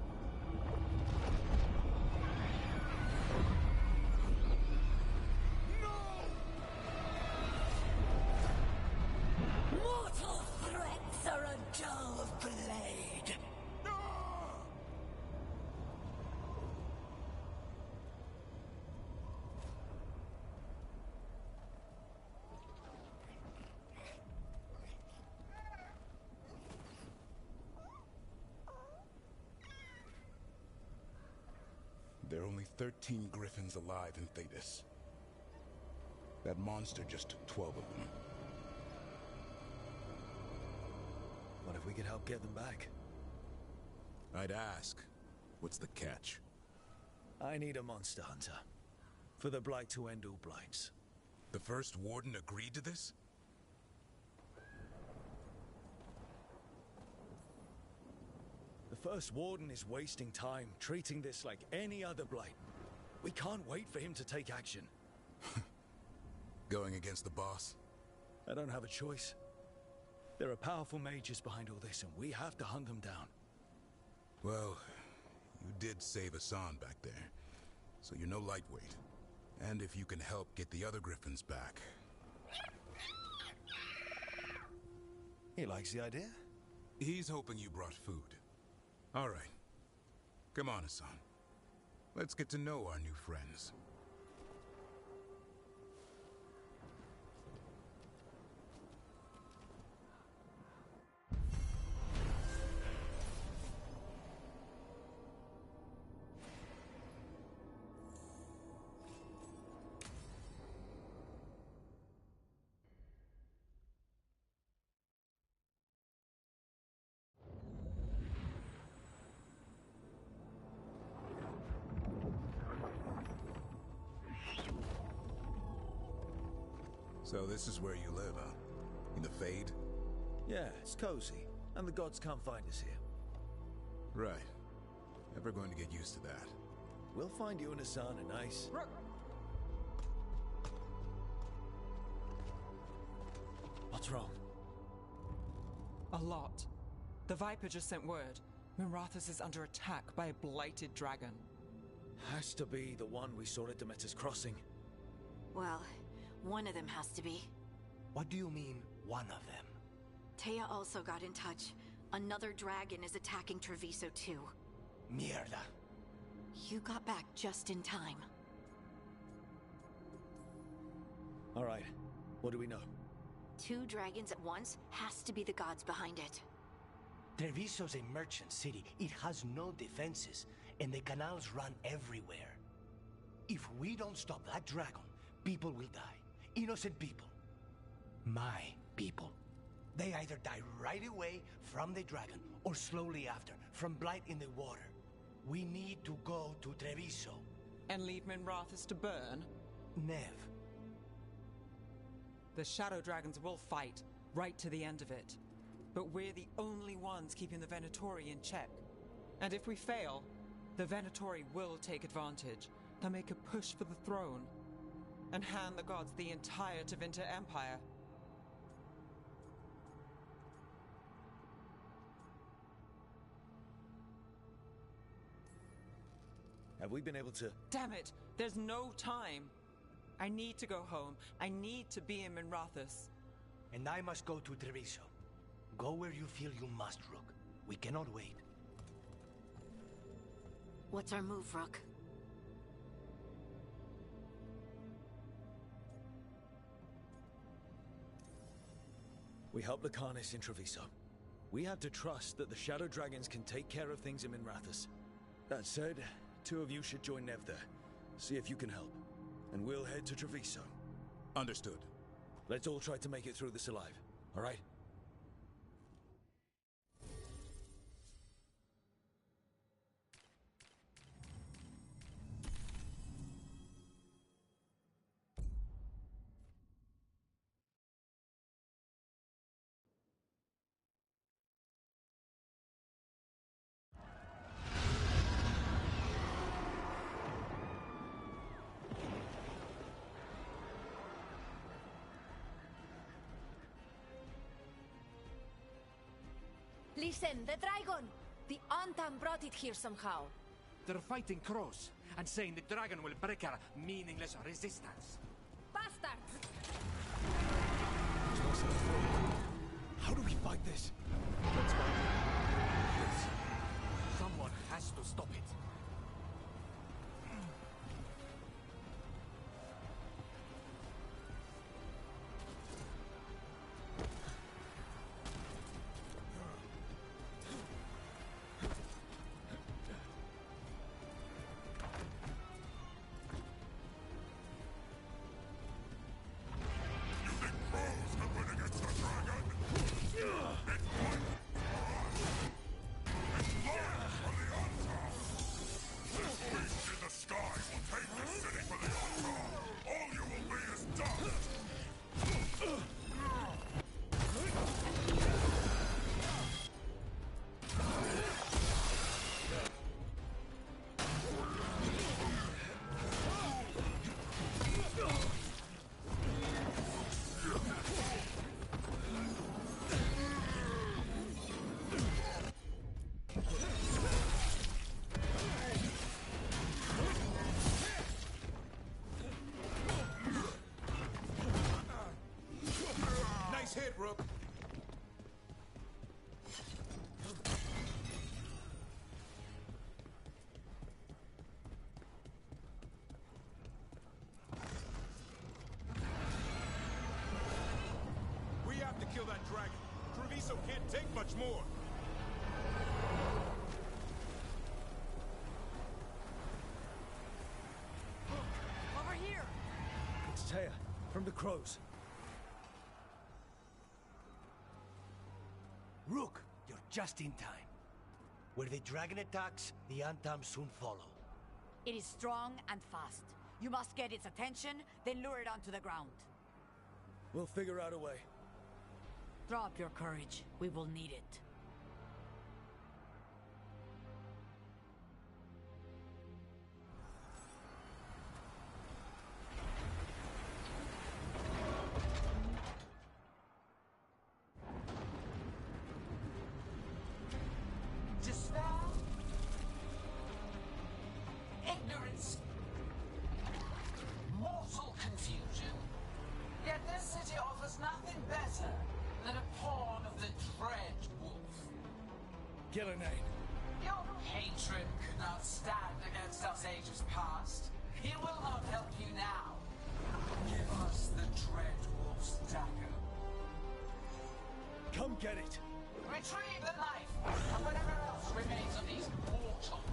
Mortal threats are a dull blade. There are only 13 Griffins alive in Thetis. That monster just took 12 of them. What if we could help get them back? I'd ask, what's the catch? I need a monster hunter. For the Blight to end all blights. The first Warden agreed to this? The first Warden is wasting time, treating this like any other blight. We can't wait for him to take action. Going against the boss? I don't have a choice. There are powerful mages behind all this, and we have to hunt them down. Well, you did save Hassan back there, so you're no lightweight. And if you can help get the other Griffins back... He likes the idea? He's hoping you brought food. All right. Come on, Hassan. Let's get to know our new friends. So this is where you live, huh? In the Fade? Yeah, it's cozy. And the gods can't find us here. Right. Never going to get used to that. We'll find you and Hassan a nice... What's wrong? A lot. The Viper just sent word. Mirathus is under attack by a blighted dragon. Has to be the one we saw at Demeter's Crossing. Well, one of them has to be. What do you mean, one of them? Taya also got in touch. Another dragon is attacking Treviso too. Mierda. You got back just in time. All right. What do we know? 2 dragons at once has to be the gods behind it. Treviso's a merchant city. It has no defenses, and the canals run everywhere. If we don't stop that dragon, people will die. Innocent people. My people. They either die right away from the dragon, or slowly after, from blight in the water. We need to go to Treviso. And leave Minrathus to burn? Nev. The Shadow Dragons will fight, right to the end of it. But we're the only ones keeping the Venatori in check. And if we fail, the Venatori will take advantage. They'll make a push for the throne, and hand the gods the entire Tevinter Empire. Have we been able to... Damn it! There's no time! I need to go home. I need to be in Minrathus. And I must go to Treviso. Go where you feel you must, Rook. We cannot wait. What's our move, Rook? We help Lucanus in Treviso. We have to trust that the Shadow Dragons can take care of things in Minrathus. That said, 2 of you should join Nev there. See if you can help. And we'll head to Treviso. Understood. Let's all try to make it through this alive, all right? Listen, the dragon! The Antam brought it here somehow. They're fighting crows and saying the dragon will break our meaningless resistance. Bastards! How do we fight this? Let's fight it. Yes. Someone has to stop it. Hit, Rook. We have to kill that dragon. Treviso can't take much more. Over here! It's Taya, from the crows. Rook, you're just in time. Where the dragon attacks, the Antam soon follow. It is strong and fast. You must get its attention, then lure it onto the ground. We'll figure out a way. Drop your courage. We will need it. Despair, ignorance, mortal confusion. Yet this city offers nothing better than a pawn of the Dread Wolf. Gillenane. Your hatred could not stand against us ages past. He will not help you now. Give us the Dread Wolf's dagger. Come get it. Retrieve the knife and whatever else remains of these mortals.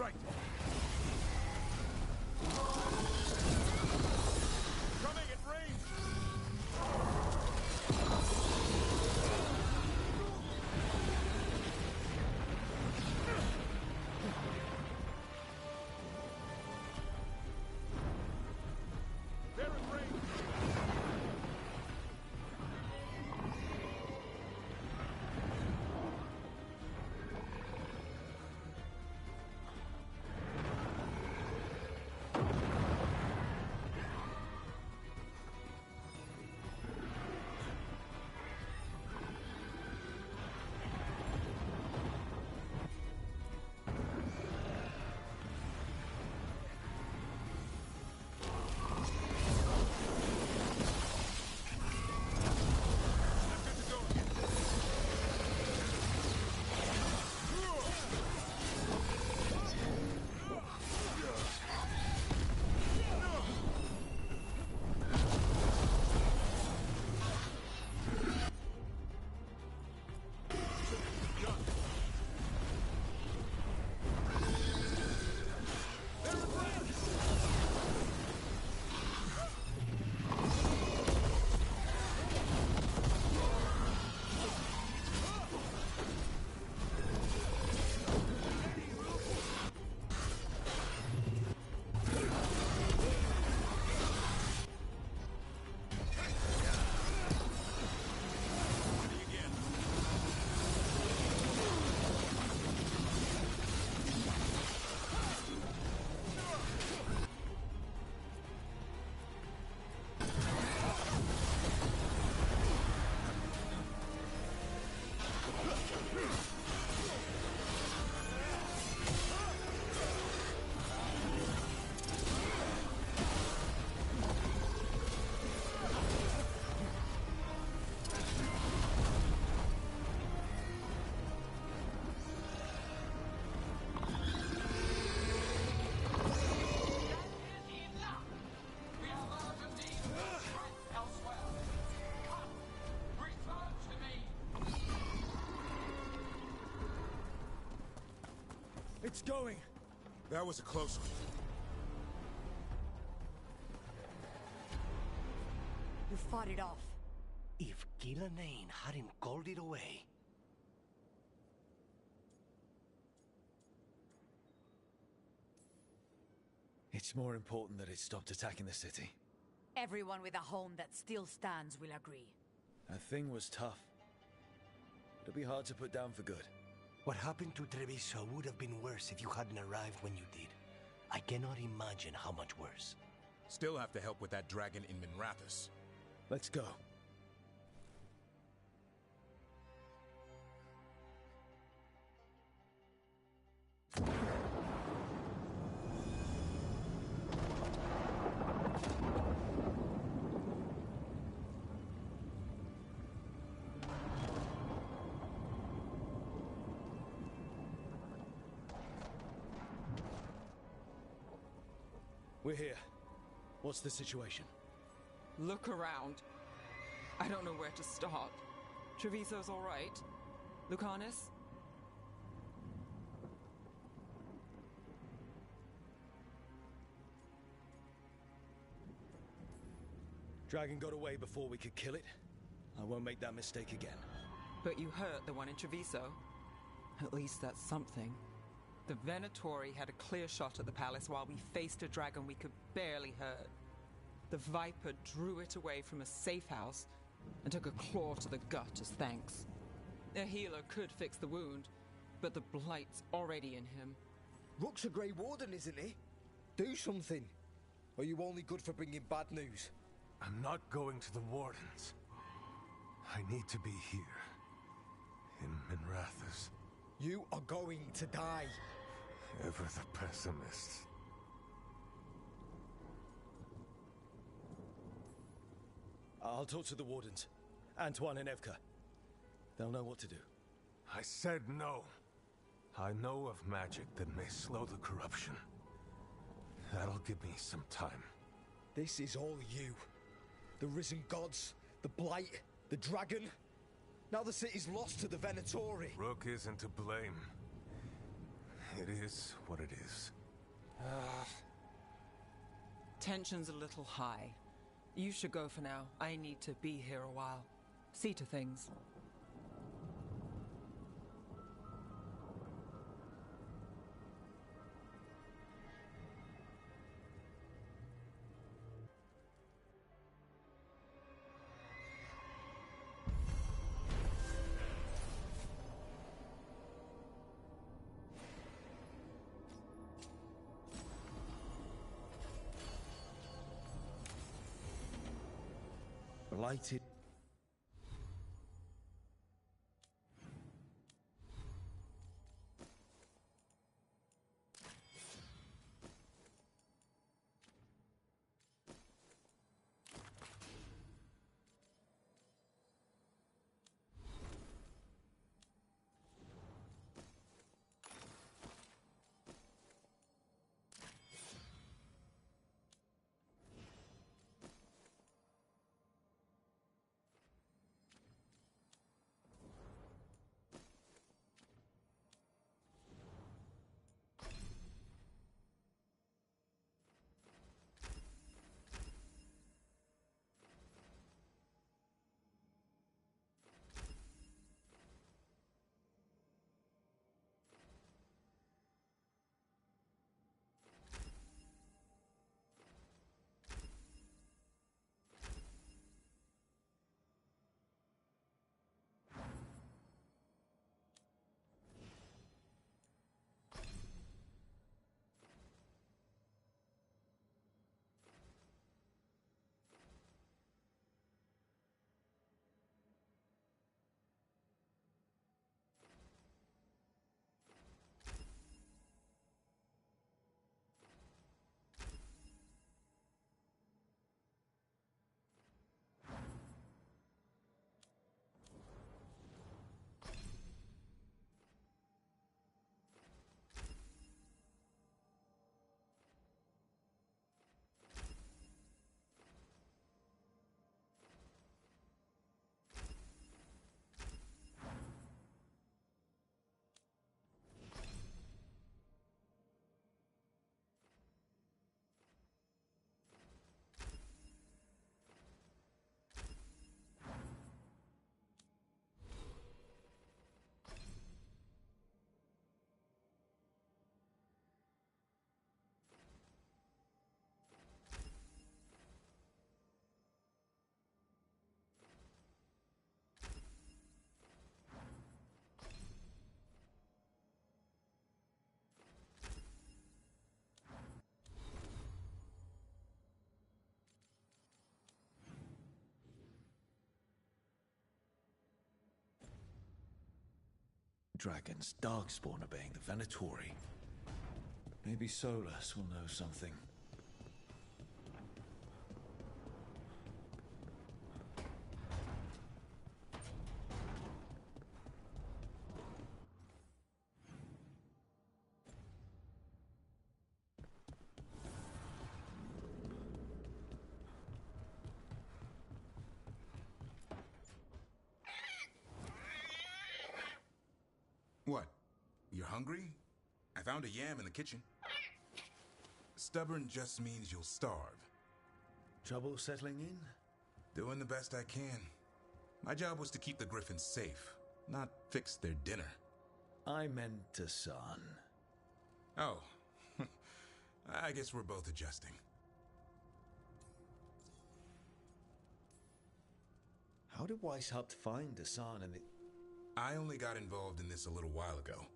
right. Coming at range. They're at range. It's going. That was a close one. You fought it off. If Gillenane hadn't called it away... It's more important that it stopped attacking the city. Everyone with a home that still stands will agree. That thing was tough. It'll be hard to put down for good. What happened to Treviso would have been worse if you hadn't arrived when you did. I cannot imagine how much worse. Still have to help with that dragon in Minrathous. Let's go. We're here. What's the situation? Look around. I don't know where to start. Treviso's all right. Lucanus? Dragon got away before we could kill it. I won't make that mistake again. But you hurt the one in Treviso. At least that's something. The Venatori had a clear shot at the palace while we faced a dragon we could barely hurt. The Viper drew it away from a safe house and took a claw to the gut as thanks. A healer could fix the wound, but the Blight's already in him. Rook's a Grey Warden, isn't he? Do something. Or are you only good for bringing bad news? I'm not going to the Wardens. I need to be here. In Minrathous. You are going to die. Ever the pessimist. I'll talk to the Wardens. Antoine and Evka. They'll know what to do. I said no. I know of magic that may slow the corruption. That'll give me some time. This is all you. The risen gods, the Blight, the dragon. Now the city's lost to the Venatori. Rook isn't to blame. It is what it is. Tension's a little high. You should go for now. I need to be here a while. See to things. Blighted. Dragons, Darkspawn obeying the Venatori. Maybe Solus will know something. What? You're hungry? I found a yam in the kitchen. Stubborn just means you'll starve. Trouble settling in? Doing the best I can. My job was to keep the Griffins safe, not fix their dinner. I meant Hassan. Oh. I guess we're both adjusting. How did Weishaupt find Hassan and the... I only got involved in this a little while ago.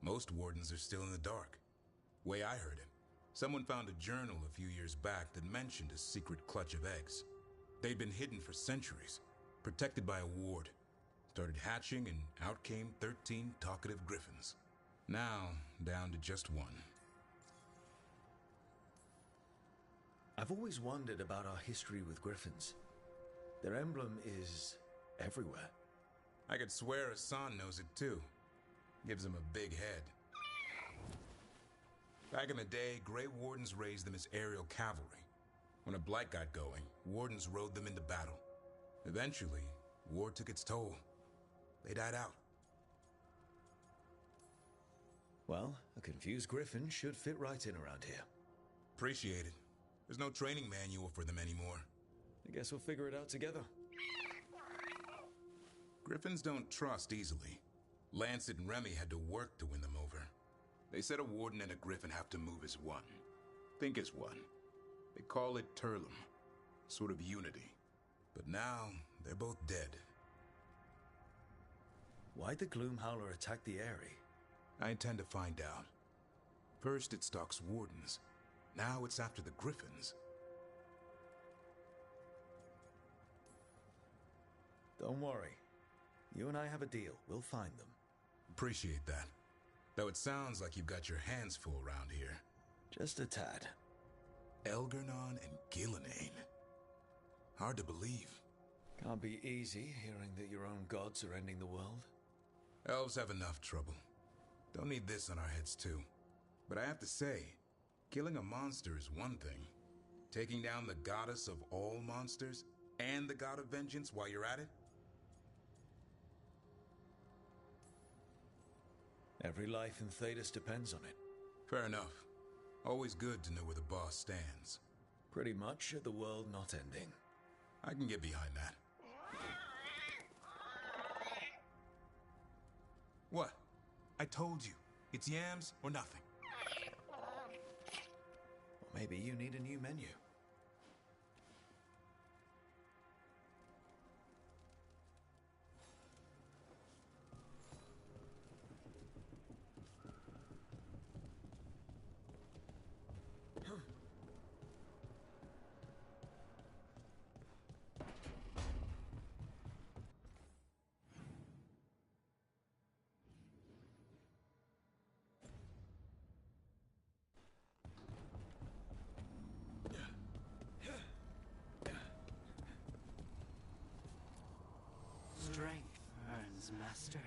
Most wardens are still in the dark. Way I heard it, someone found a journal a few years back that mentioned a secret clutch of eggs. They'd been hidden for centuries, protected by a ward. Started hatching and out came 13 talkative griffins. Now, down to just one. I've always wondered about our history with griffins. Their emblem is everywhere. I could swear Hassan knows it too. Gives him a big head. Back in the day, Grey Wardens raised them as aerial cavalry. When a blight got going, Wardens rode them into battle. Eventually, war took its toll. They died out. Well, a confused griffin should fit right in around here. Appreciate it. There's no training manual for them anymore. I guess we'll figure it out together. Griffins don't trust easily. Lancet and Remy had to work to win them over. They said a warden and a griffin have to move as one. Think as one. They call it Turlum. Sort of unity. But now, they're both dead. Why'd the Gloomhowler attack the Eyrie? I intend to find out. First it stalks wardens. Now it's after the griffins. Don't worry. You and I have a deal. We'll find them. Appreciate that. Though it sounds like you've got your hands full around here. Just a tad. Elgar'nan and Gillenane. Hard to believe. Can't be easy hearing that your own gods are ending the world. Elves have enough trouble. Don't need this on our heads too. But I have to say, killing a monster is one thing. Taking down the goddess of all monsters and the god of vengeance while you're at it? Every life in Thedas depends on it. Fair enough. Always good to know where the boss stands. Pretty much at the world not ending. I can get behind that. What? I told you. It's yams or nothing. Or maybe you need a new menu. Strength earns mastery.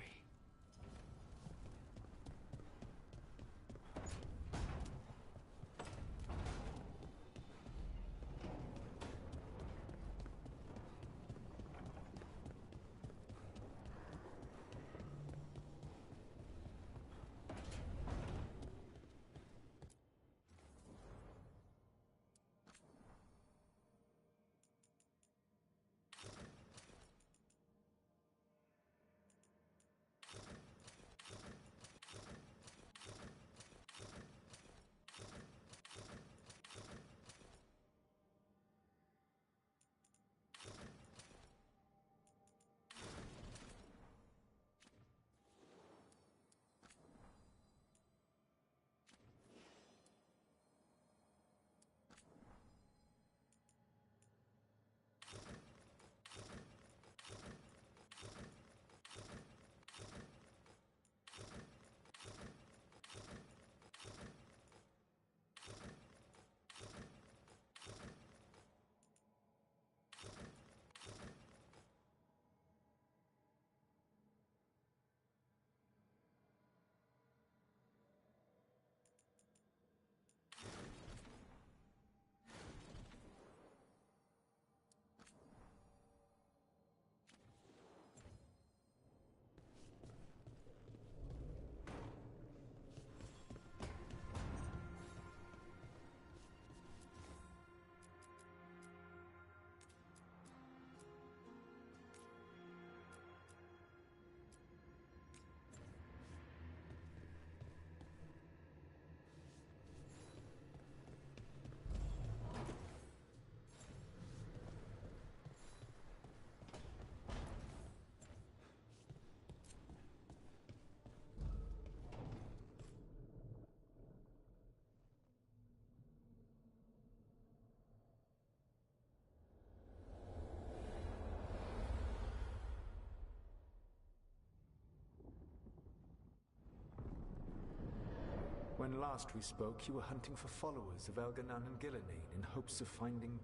When last we spoke, you were hunting for followers of Elgar'nan and Gillenane in hopes of finding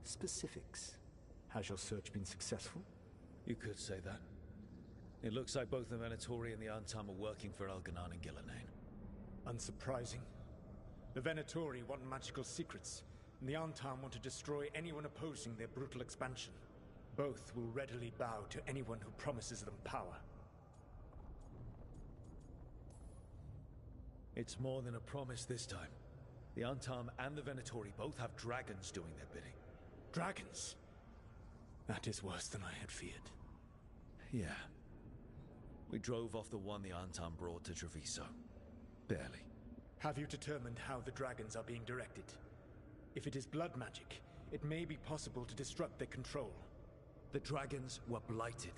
specifics. Has your search been successful? You could say that. It looks like both the Venatori and the Antam are working for Elgar'nan and Gillenane. Unsurprising. The Venatori want magical secrets, and the Antam want to destroy anyone opposing their brutal expansion. Both will readily bow to anyone who promises them power. It's more than a promise this time. The Antam and the Venatori both have dragons doing their bidding. Dragons? That is worse than I had feared. Yeah. We drove off the one the Antam brought to Treviso. Barely. Have you determined how the dragons are being directed? If it is blood magic, it may be possible to disrupt their control. The dragons were blighted.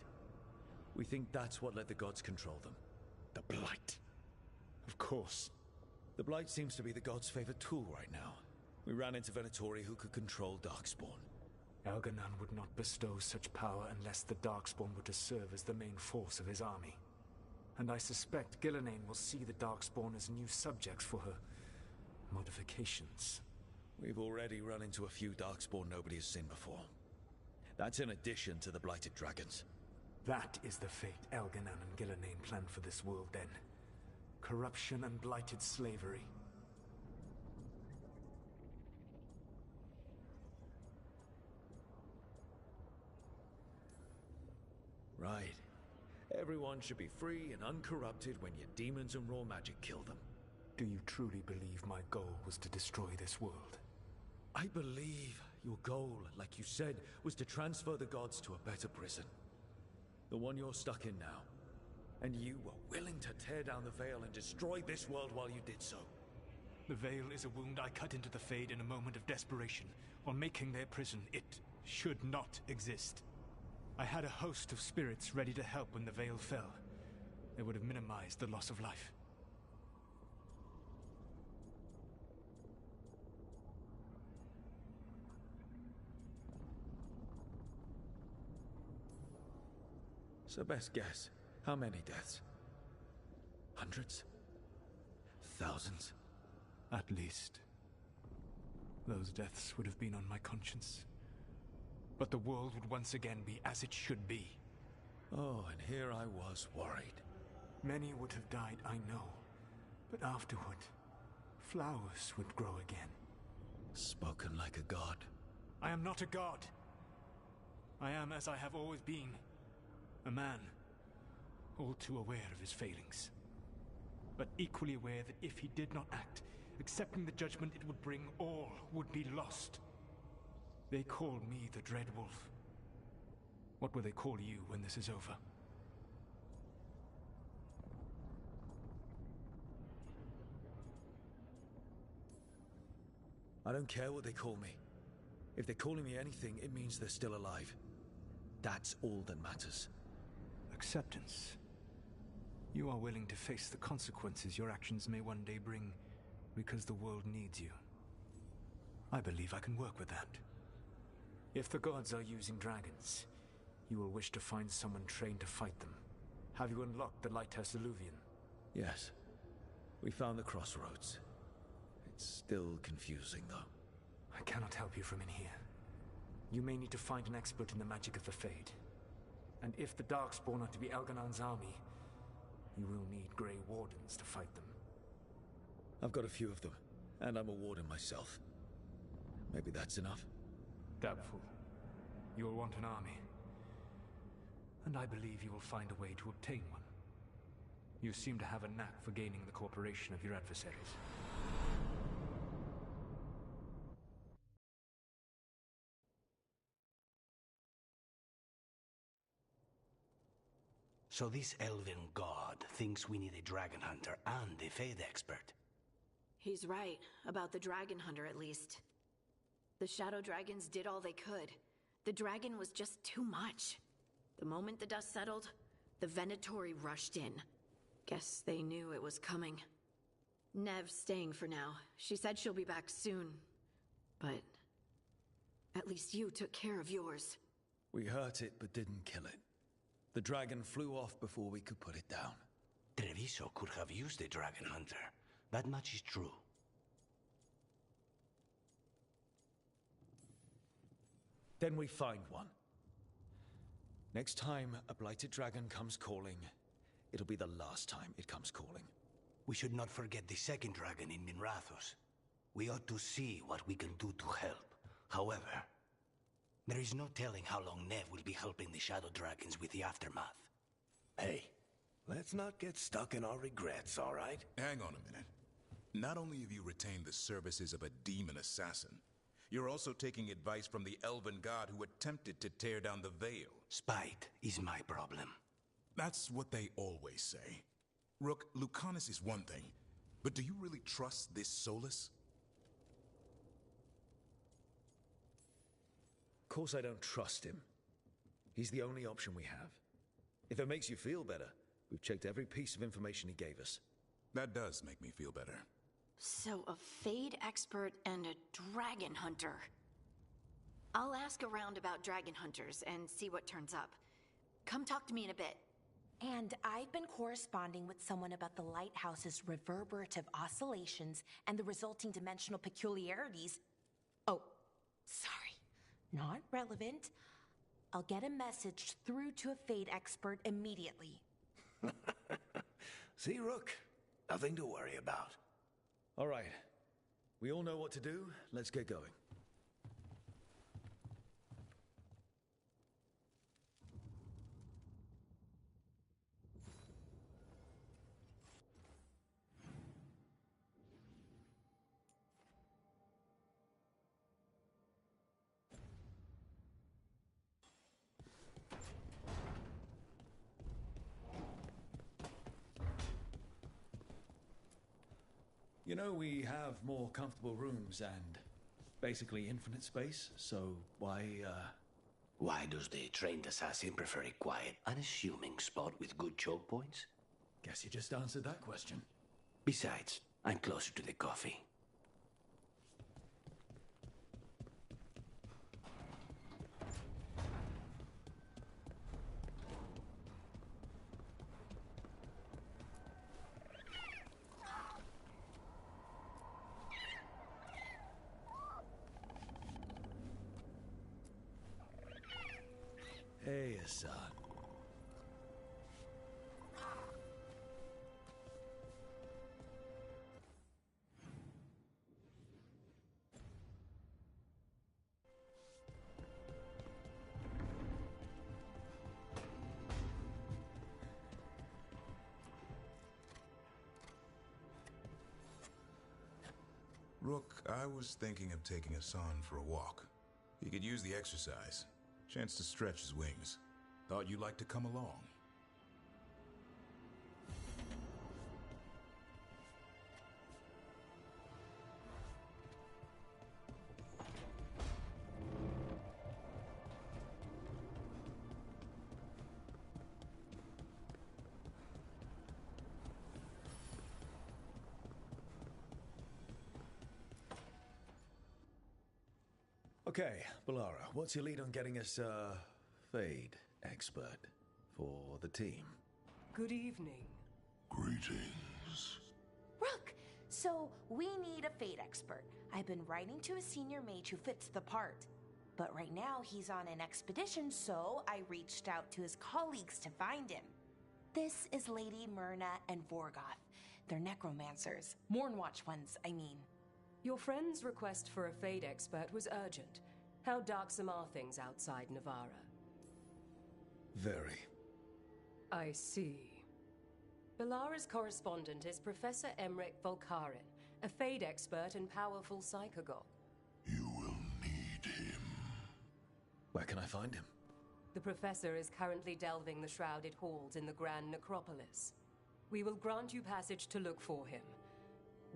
We think that's what let the gods control them. The blight? Of course. The blight seems to be the gods' favorite tool right now. We ran into Venatori who could control Darkspawn. Elganon would not bestow such power unless the Darkspawn were to serve as the main force of his army. And I suspect Gillenane will see the Darkspawn as new subjects for her modifications. We've already run into a few Darkspawn nobody has seen before. That's in addition to the blighted dragons. That is the fate Elganon and Gillenane planned for this world then. Corruption and blighted slavery. Right. Everyone should be free and uncorrupted when your demons and raw magic kill them. Do you truly believe my goal was to destroy this world? I believe your goal, like you said, was to transfer the gods to a better prison. The one you're stuck in now. And you were willing to tear down the veil and destroy this world while you did so. The veil is a wound I cut into the Fade in a moment of desperation, while making their prison. It should not exist. I had a host of spirits ready to help when the veil fell. They would have minimized the loss of life. So best guess, how many deaths? Hundreds? Thousands? At least. Those deaths would have been on my conscience. But the world would once again be as it should be. Oh, and here I was worried. Many would have died, I know. But afterward, flowers would grow again. Spoken like a god. I am not a god. I am as I have always been. A man. All too aware of his failings. But equally aware that if he did not act, accepting the judgment it would bring, all would be lost. They call me the Dread Wolf. What will they call you when this is over? I don't care what they call me. If they're calling me anything, it means they're still alive. That's all that matters. Acceptance. You are willing to face the consequences your actions may one day bring because the world needs you. I believe I can work with that. If the gods are using dragons, you will wish to find someone trained to fight them. Have you unlocked the Lighthouse Illuvian? Yes. We found the crossroads. It's still confusing, though. I cannot help you from in here. You may need to find an expert in the magic of the Fade. And if the Darkspawn are to be Elganon's army, you will need Grey Wardens to fight them. I've got a few of them, and I'm a warden myself. Maybe that's enough? Doubtful. You will want an army. And I believe you will find a way to obtain one. You seem to have a knack for gaining the cooperation of your adversaries. So this elven god thinks we need a dragon hunter and a Fade expert. He's right, about the dragon hunter at least. The Shadow Dragons did all they could. The dragon was just too much. The moment the dust settled, the Venatori rushed in. Guess they knew it was coming. Nev's staying for now. She said she'll be back soon. But at least you took care of yours. We hurt it, but didn't kill it. The dragon flew off before we could put it down. Treviso could have used a dragon hunter. That much is true. Then we find one. Next time a blighted dragon comes calling, it'll be the last time it comes calling. We should not forget the second dragon in Minrathos. We ought to see what we can do to help. However, there is no telling how long Nev will be helping the Shadow Dragons with the aftermath. Hey, let's not get stuck in our regrets, all right? Hang on a minute. Not only have you retained the services of a demon assassin, you're also taking advice from the elven god who attempted to tear down the veil. Spite is my problem. That's what they always say. Rook, Lucanus is one thing, but do you really trust this Solus? Of course I don't trust him. He's the only option we have. If it makes you feel better, we've checked every piece of information he gave us. That does make me feel better. So, a Fade expert and a dragon hunter. I'll ask around about dragon hunters and see what turns up. Come talk to me in a bit. And I've been corresponding with someone about the lighthouse's reverberative oscillations and the resulting dimensional peculiarities. Oh, sorry. Not relevant. I'll get a message through to a Fade expert immediately. See, Rook? Nothing to worry about. All right. We all know what to do. Let's get going. You know, we have more comfortable rooms and basically infinite space, so why does the trained assassin prefer a quiet, unassuming spot with good choke points? Guess you just answered that question. Besides, I'm closer to the coffee. Hey, son. Rook, I was thinking of taking Hassan for a walk. He could use the exercise. Chance to stretch his wings. Thought you'd like to come along. Okay, Balara, what's your lead on getting us a Fade expert for the team? Good evening. Greetings. Rook, so we need a Fade expert. I've been writing to a senior mage who fits the part. But right now he's on an expedition, so I reached out to his colleagues to find him. This is Lady Myrna and Vorgoth. They're necromancers. Mournwatch ones, I mean. Your friend's request for a Fade expert was urgent. How darksome are things outside Navarra? Very. I see. Balara's correspondent is Professor Emmerich Volkaren, a Fade expert and powerful psychogog. You will need him. Where can I find him? The professor is currently delving the shrouded halls in the Grand Necropolis. We will grant you passage to look for him.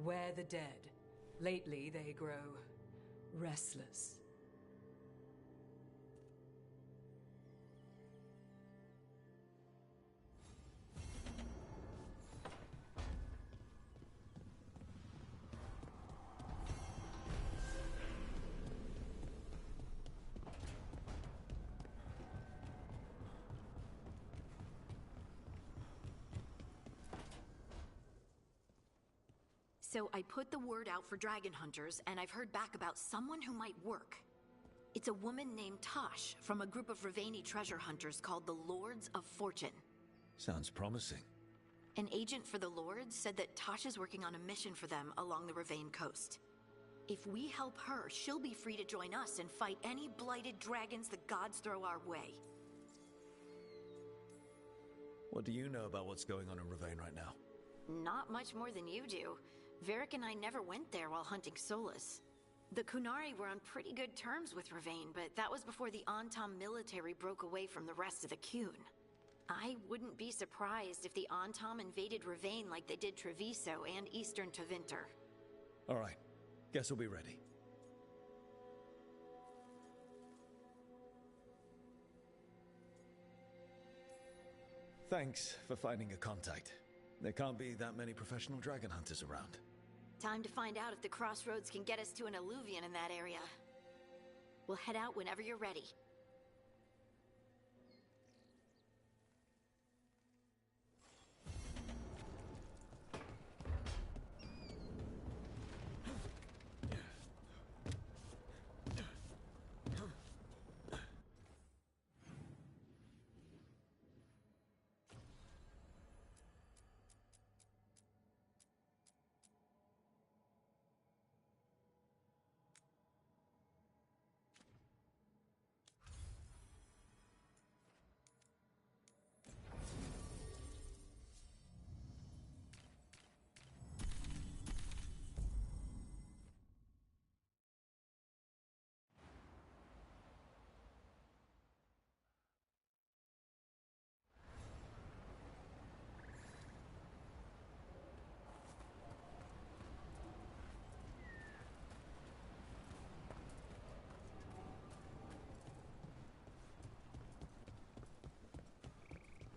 Where the dead. Lately, they grow restless. So I put the word out for dragon hunters, and I've heard back about someone who might work. It's a woman named Tosh from a group of Ravani treasure hunters called the Lords of Fortune. Sounds promising. An agent for the Lords said that Tosh is working on a mission for them along the Ravane coast. If we help her, she'll be free to join us and fight any blighted dragons the gods throw our way. What do you know about what's going on in Ravane right now? Not much more than you do. Varric and I never went there while hunting Solus. The Kunari were on pretty good terms with Ravane, but that was before the Antam military broke away from the rest of the Qun. I wouldn't be surprised if the Antam invaded Ravane like they did Treviso and Eastern Tevinter. All right. Guess we'll be ready. Thanks for finding a contact. There can't be that many professional dragon hunters around. Time to find out if the crossroads can get us to an alluvion in that area. We'll head out whenever you're ready.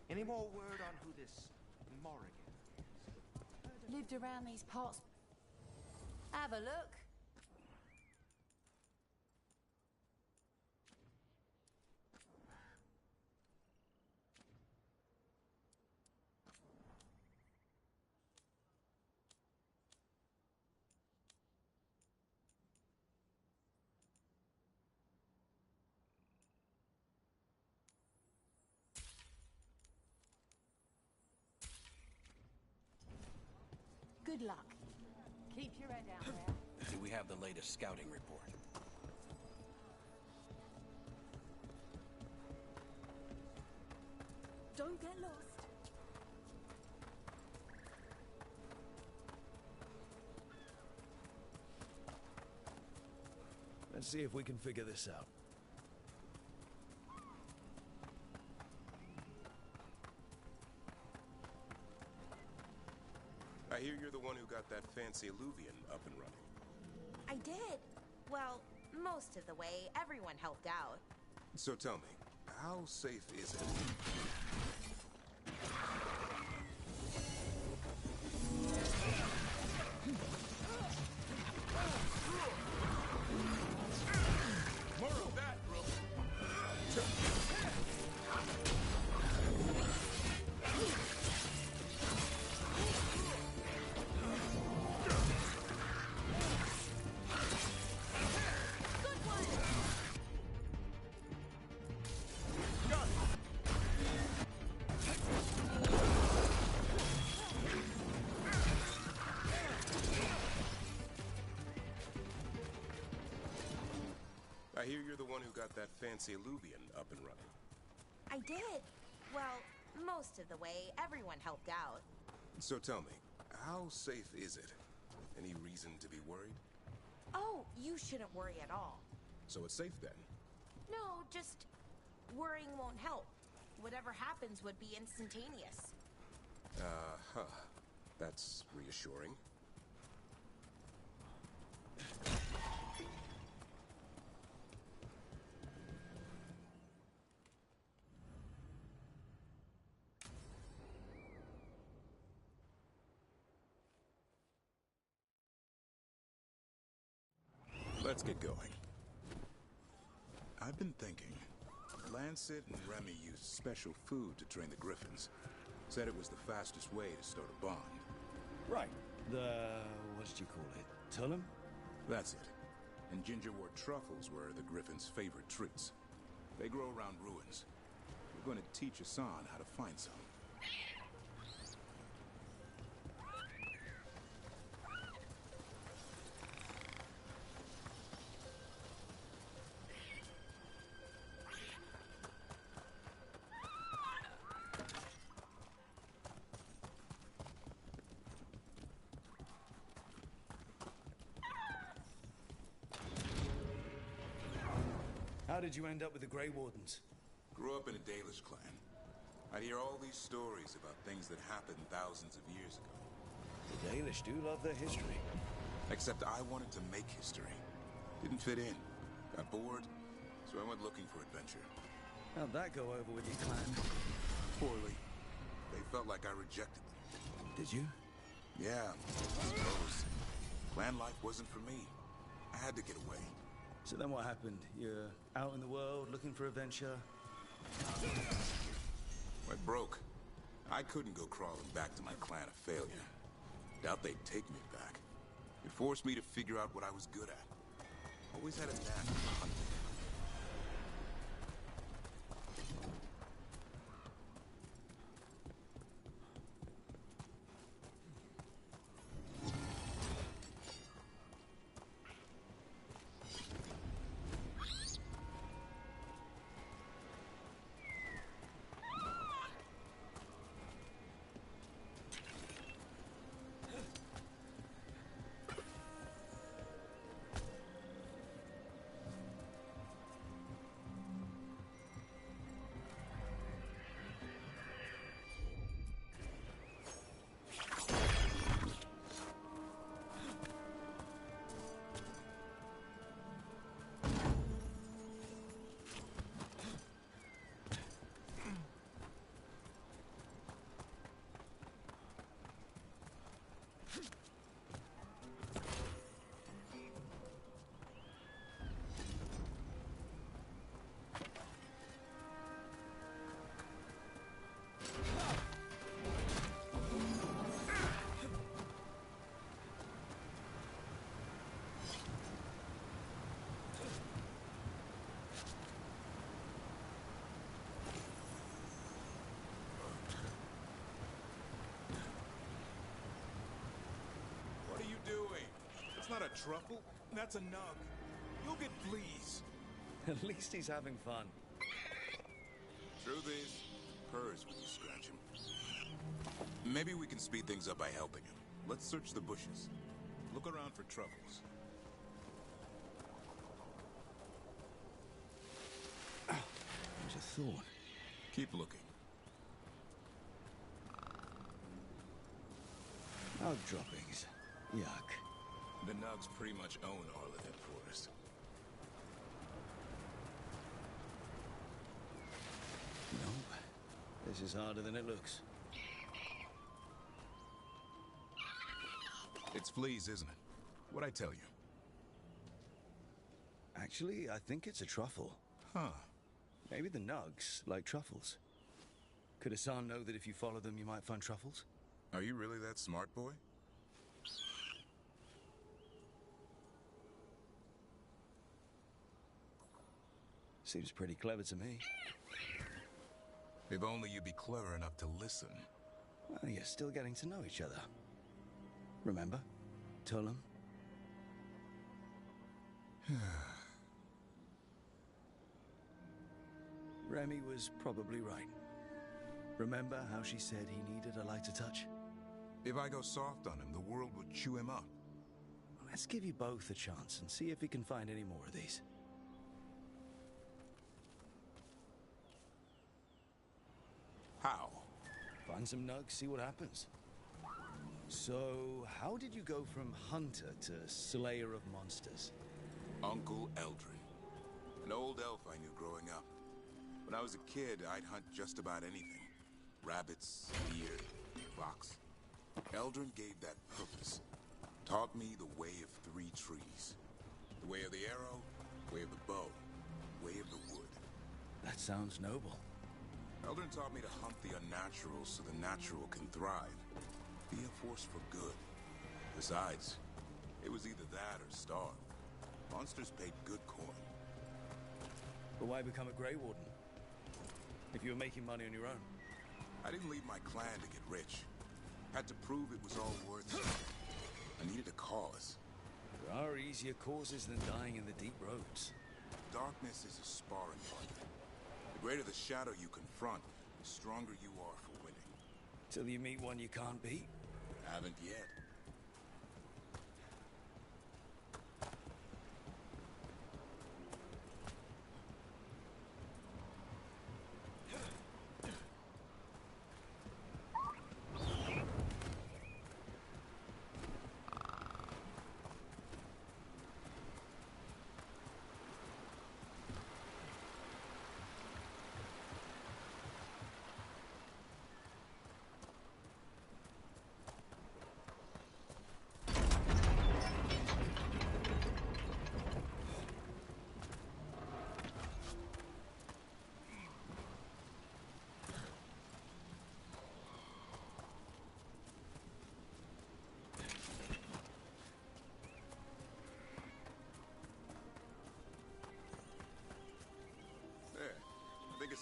Any more word on who this Morrigan is? Lived around these parts. Have a look. Good luck. Keep your head out there. Do we have the latest scouting report? Don't get lost. Let's see if we can figure this out. I hear you're the one who got that fancy alluvion up and running. I did. Well, most of the way. Everyone helped out. So tell me, how safe is it? More of that, bro. I hear you're the one who got that fancy alluvion up and running. I did. Well, most of the way. Everyone helped out. So tell me, how safe is it? Any reason to be worried? Oh, you shouldn't worry at all. So it's safe then? No, just worrying won't help. Whatever happens would be instantaneous. Uh-huh. That's reassuring. Let's get going. I've been thinking. Lancet and Remy used special food to train the Griffins. Said it was the fastest way to start a bond. Right. What did you call it? Tullum? That's it. And gingerwort truffles were the Griffins' favorite treats. They grow around ruins. We're going to teach Hassan how to find some. How did you end up with the Grey Wardens? Grew up in a Dalish clan. I'd hear all these stories about things that happened thousands of years ago. The Dalish do love their history. Except I wanted to make history. Didn't fit in. Got bored, so I went looking for adventure. How'd that go over with your clan? Poorly. They felt like I rejected them. Did you? Yeah, I suppose. Clan life wasn't for me. I had to get away. So then what happened? You're out in the world looking for adventure? Went broke. I couldn't go crawling back to my clan a failure. Doubt they'd take me back. It forced me to figure out what I was good at. Always had a knack for hunting. It's not a truffle. That's a nug. You'll get fleas. At least he's having fun. Truth is, purrs when you scratch him. Maybe we can speed things up by helping him. Let's search the bushes. Look around for truffles. There's a thorn. Keep looking. Nug droppings. Yuck. The Nugs pretty much own Arlington Forest. Nope. This is harder than it looks. It's fleas, isn't it? What'd I tell you? Actually, I think it's a truffle. Huh. Maybe the Nugs like truffles. Could Hassan know that if you follow them, you might find truffles? Are you really that smart, boy? Seems pretty clever to me. If only you'd be clever enough to listen. Well, you're still getting to know each other. Remember? Tullum? Remy was probably right. Remember how she said he needed a lighter touch? If I go soft on him, the world would chew him up. Let's give you both a chance and see if we can find any more of these. How? Find some nugs, see what happens. So, how did you go from hunter to slayer of monsters? Uncle Eldrin. An old elf I knew growing up. When I was a kid, I'd hunt just about anything. Rabbits, deer, fox. Eldrin gave that purpose. Taught me the way of three trees. The way of the arrow, way of the bow, way of the wood. That sounds noble. Eldrin taught me to hunt the unnatural so the natural can thrive. Be a force for good. Besides, it was either that or starve. Monsters paid good coin. But why become a Grey Warden? If you were making money on your own? I didn't leave my clan to get rich. Had to prove it was all worth it. I needed a cause. There are easier causes than dying in the deep roads. Darkness is a sparring partner. The greater the shadow you confront, the stronger you are for winning. Till you meet one you can't beat? Haven't yet.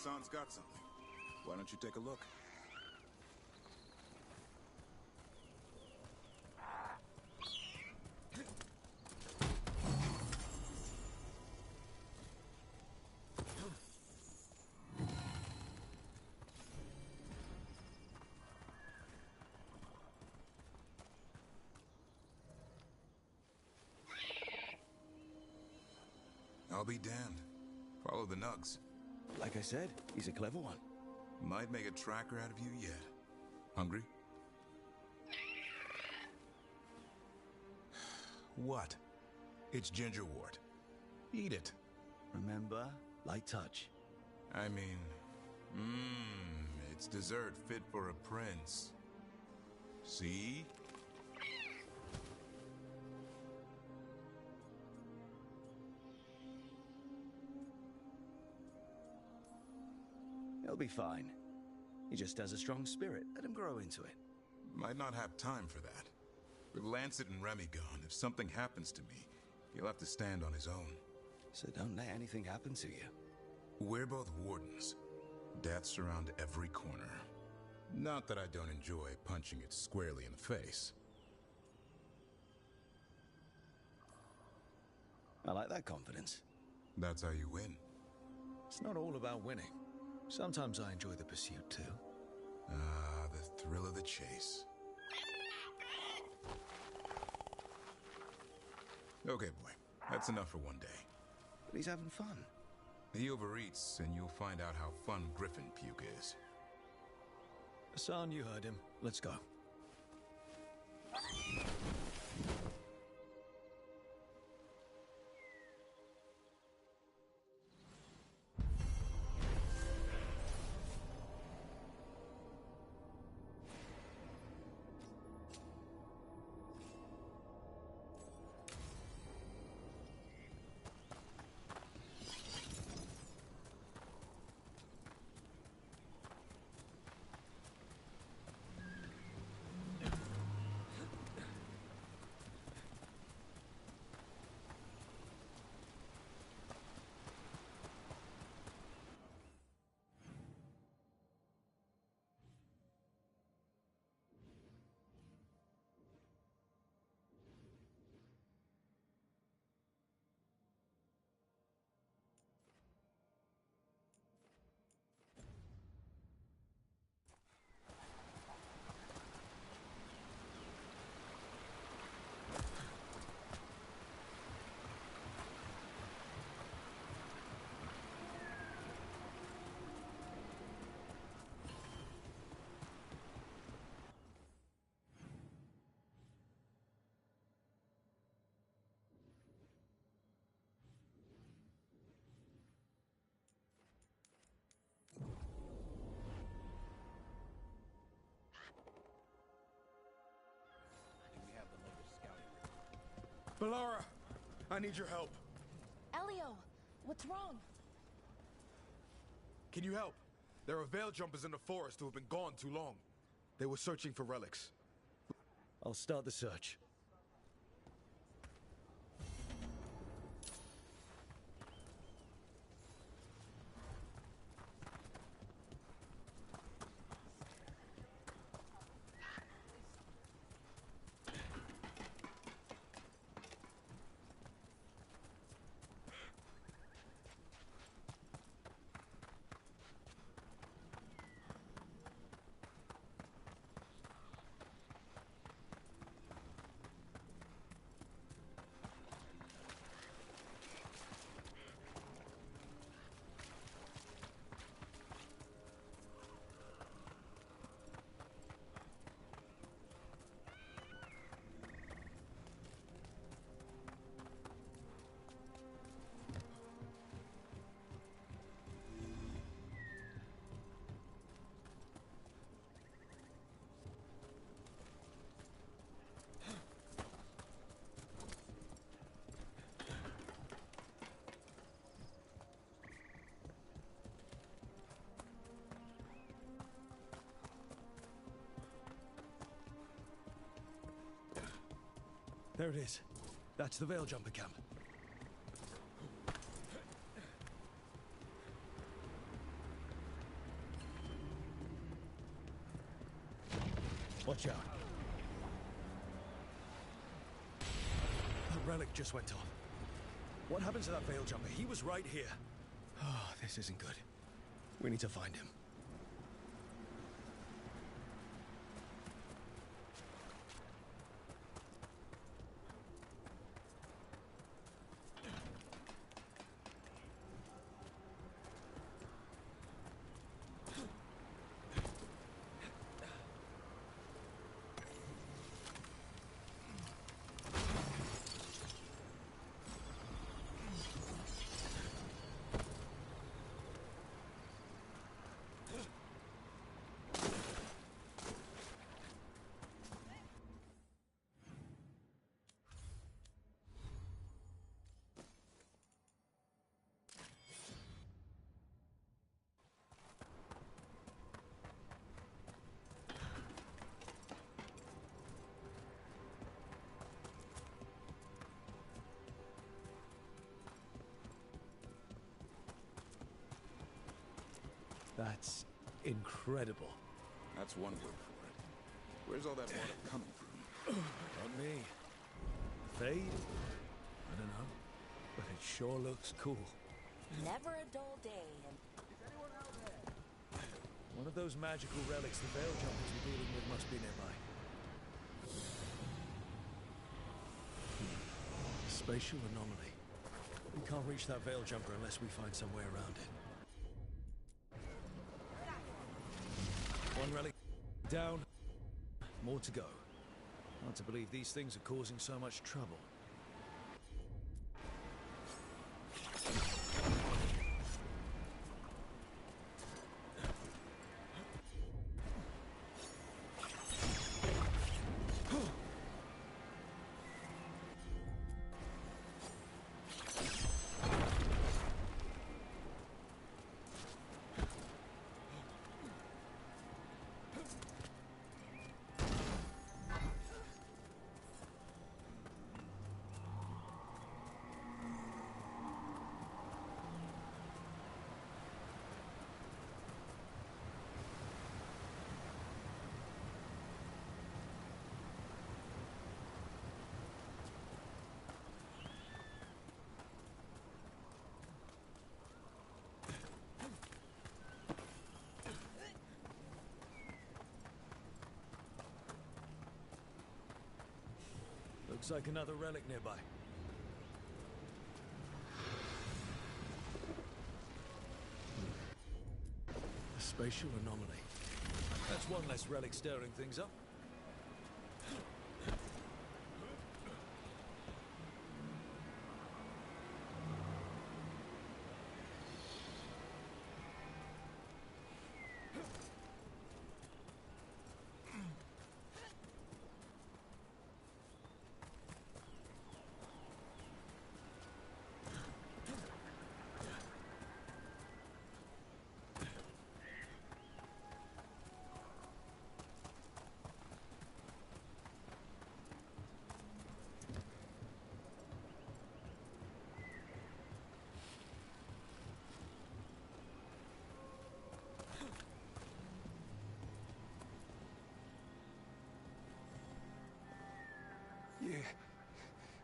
Hassan's got something. Why don't you take a look? I'll be damned. Follow the nugs. Like I said, he's a clever one. Might make a tracker out of you yet. Hungry? What? It's gingerwort. Eat it. Remember, light touch. I mean, it's dessert fit for a prince. See? He'll be fine. He just has a strong spirit. Let him grow into it. Might not have time for that. With Lancet and Remy gone, if something happens to me, he'll have to stand on his own. So don't let anything happen to you. We're both wardens. Death's around every corner. Not that I don't enjoy punching it squarely in the face. I like that confidence. That's how you win. It's not all about winning. Sometimes I enjoy the pursuit too. Ah, the thrill of the chase. Okay, boy. That's enough for one day. But he's having fun. He overeats, and you'll find out how fun Griffin puke is. Hassan, you heard him. Let's go. Balara, I need your help. Elio, what's wrong? Can you help? There are veil jumpers in the forest who have been gone too long. They were searching for relics. I'll start the search. There it is. That's the Veil Jumper camp. Watch out. The relic just went off. What happened to that Veil Jumper? He was right here. Oh, this isn't good. We need to find him. That's incredible. That's one word for it. Where's all that water coming from? Not me. Fade? I don't know. But it sure looks cool. Never a dull day. One of those magical relics the Veil Jumpers we're dealing with must be nearby. Spatial anomaly. We can't reach that Veil Jumper unless we find some way around it. One relic down, more to go. Hard to believe these things are causing so much trouble. Looks like another relic nearby. A spatial anomaly. That's one less relic stirring things up.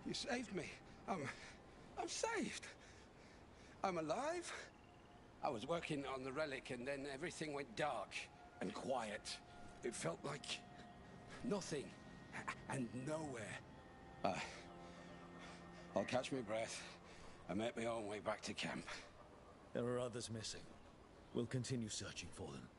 You saved me. I'm saved. I'm alive. I was working on the relic and then everything went dark and quiet. It felt like nothing and nowhere. I'll catch my breath and make my own way back to camp. There are others missing. We'll continue searching for them.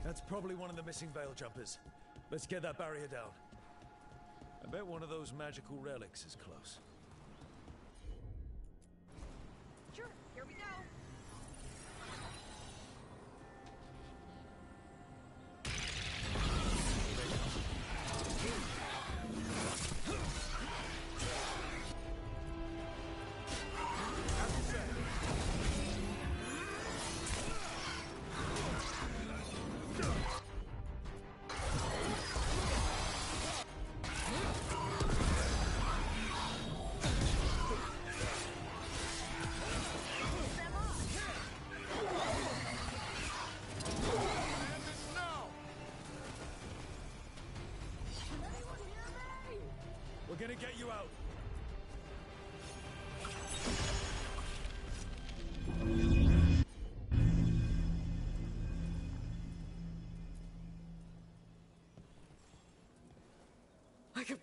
That's probably one of the missing Veil jumpers. Let's get that barrier down. I bet one of those magical relics is close. Sure, here we go. We're gonna get you out. I can...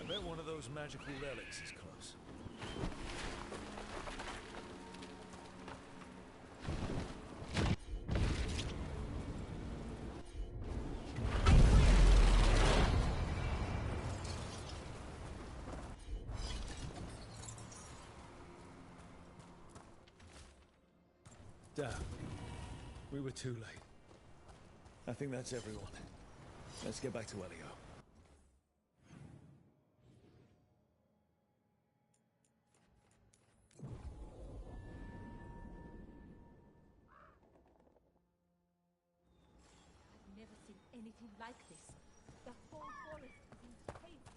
I bet one of those magical relics is close. Damn. We were too late. I think that's everyone. Let's get back to Elio. I've never seen anything like this. The whole forest is in chaos.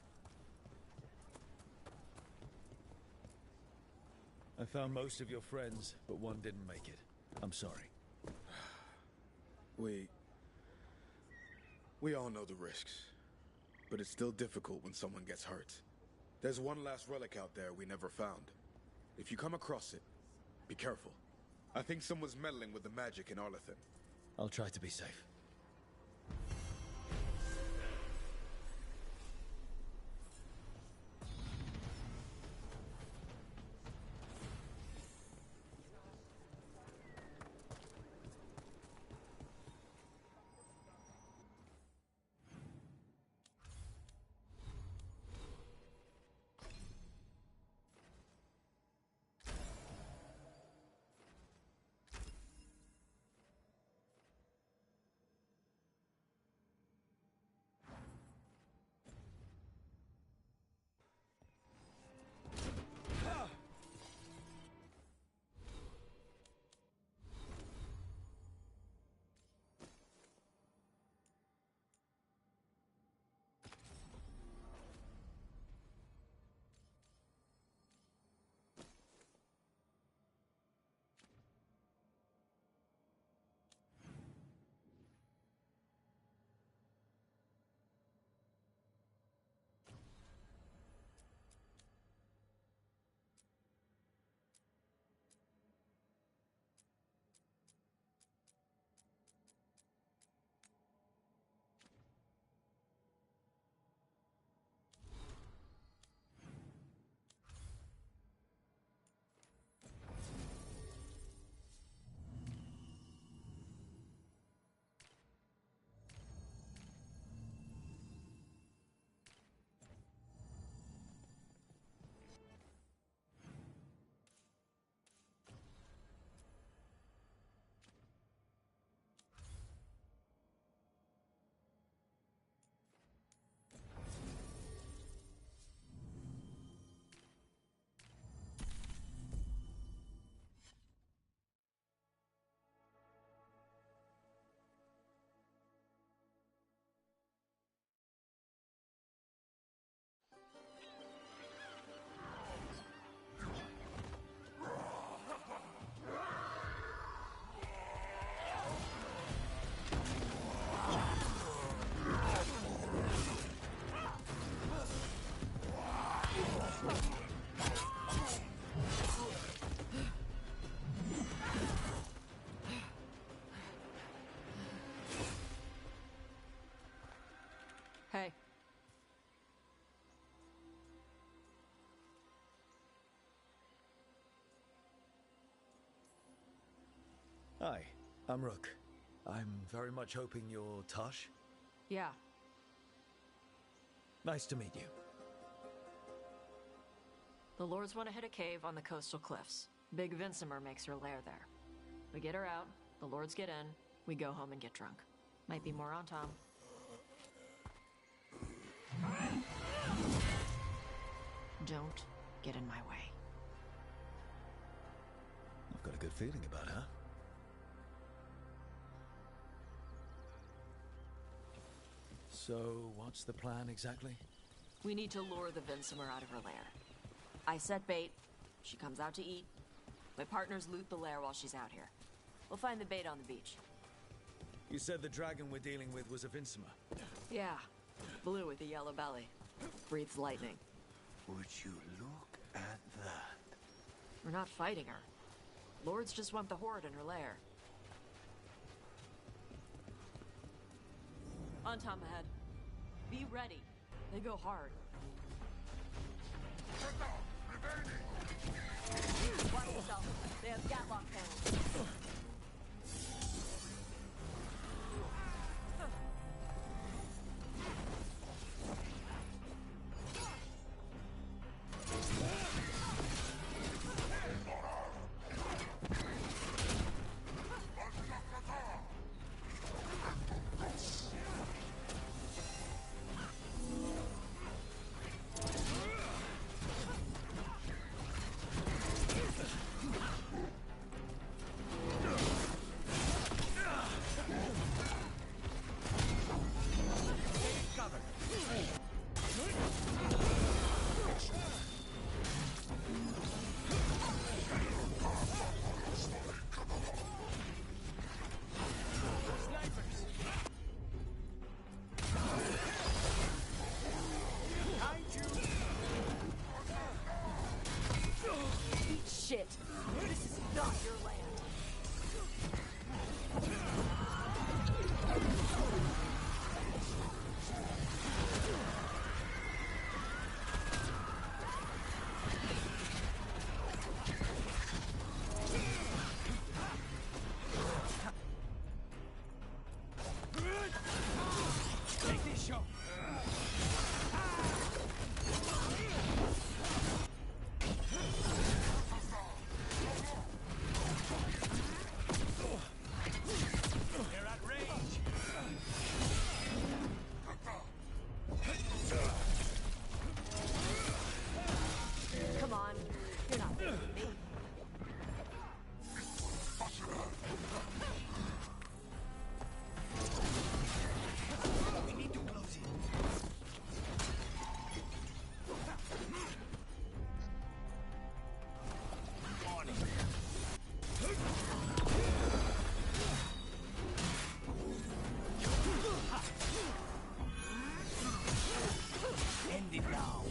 I found most of your friends, but one didn't make it. I'm sorry. We all know the risks. But it's still difficult when someone gets hurt. There's one last relic out there we never found. If you come across it, be careful. I think someone's meddling with the magic in Arlethan. I'll try to be safe. Hi, I'm Rook. I'm very much hoping you're Tosh. Yeah. Nice to meet you. The Lords want to hit a cave on the coastal cliffs. Big Vincimer makes her lair there. We get her out, the Lords get in, we go home and get drunk. Might be more on Tom. Don't get in my way. I've got a good feeling about her. So, what's the plan exactly? We need to lure the Vincimer out of her lair. I set bait, she comes out to eat. My partners loot the lair while she's out here. We'll find the bait on the beach. You said the dragon we're dealing with was a Vincimer. Yeah, blue with a yellow belly. Breathes lightning. Would you look at that? We're not fighting her. Lords just want the horde in her lair. On Tom ahead. Be ready. They go hard. Watch yourself. They have Gatlock cannons. Shit! This is not your land! Take this shot! They're at range! Come on, you're not facing me. We need to close it. On it. End it now.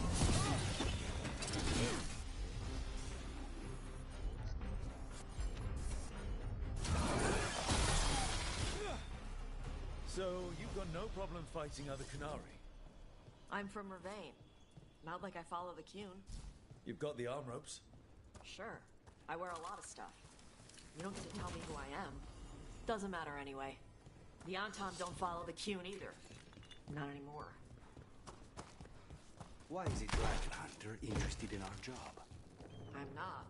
So, you've got no problem fighting other Qunari? I'm from Ravain. Not like I follow the Qun. You've got the arm ropes. Sure. I wear a lot of stuff. You don't get to tell me who I am. Doesn't matter anyway. The Anton don't follow the Qun either. Not anymore. Why is a dragon hunter interested in our job? I'm not.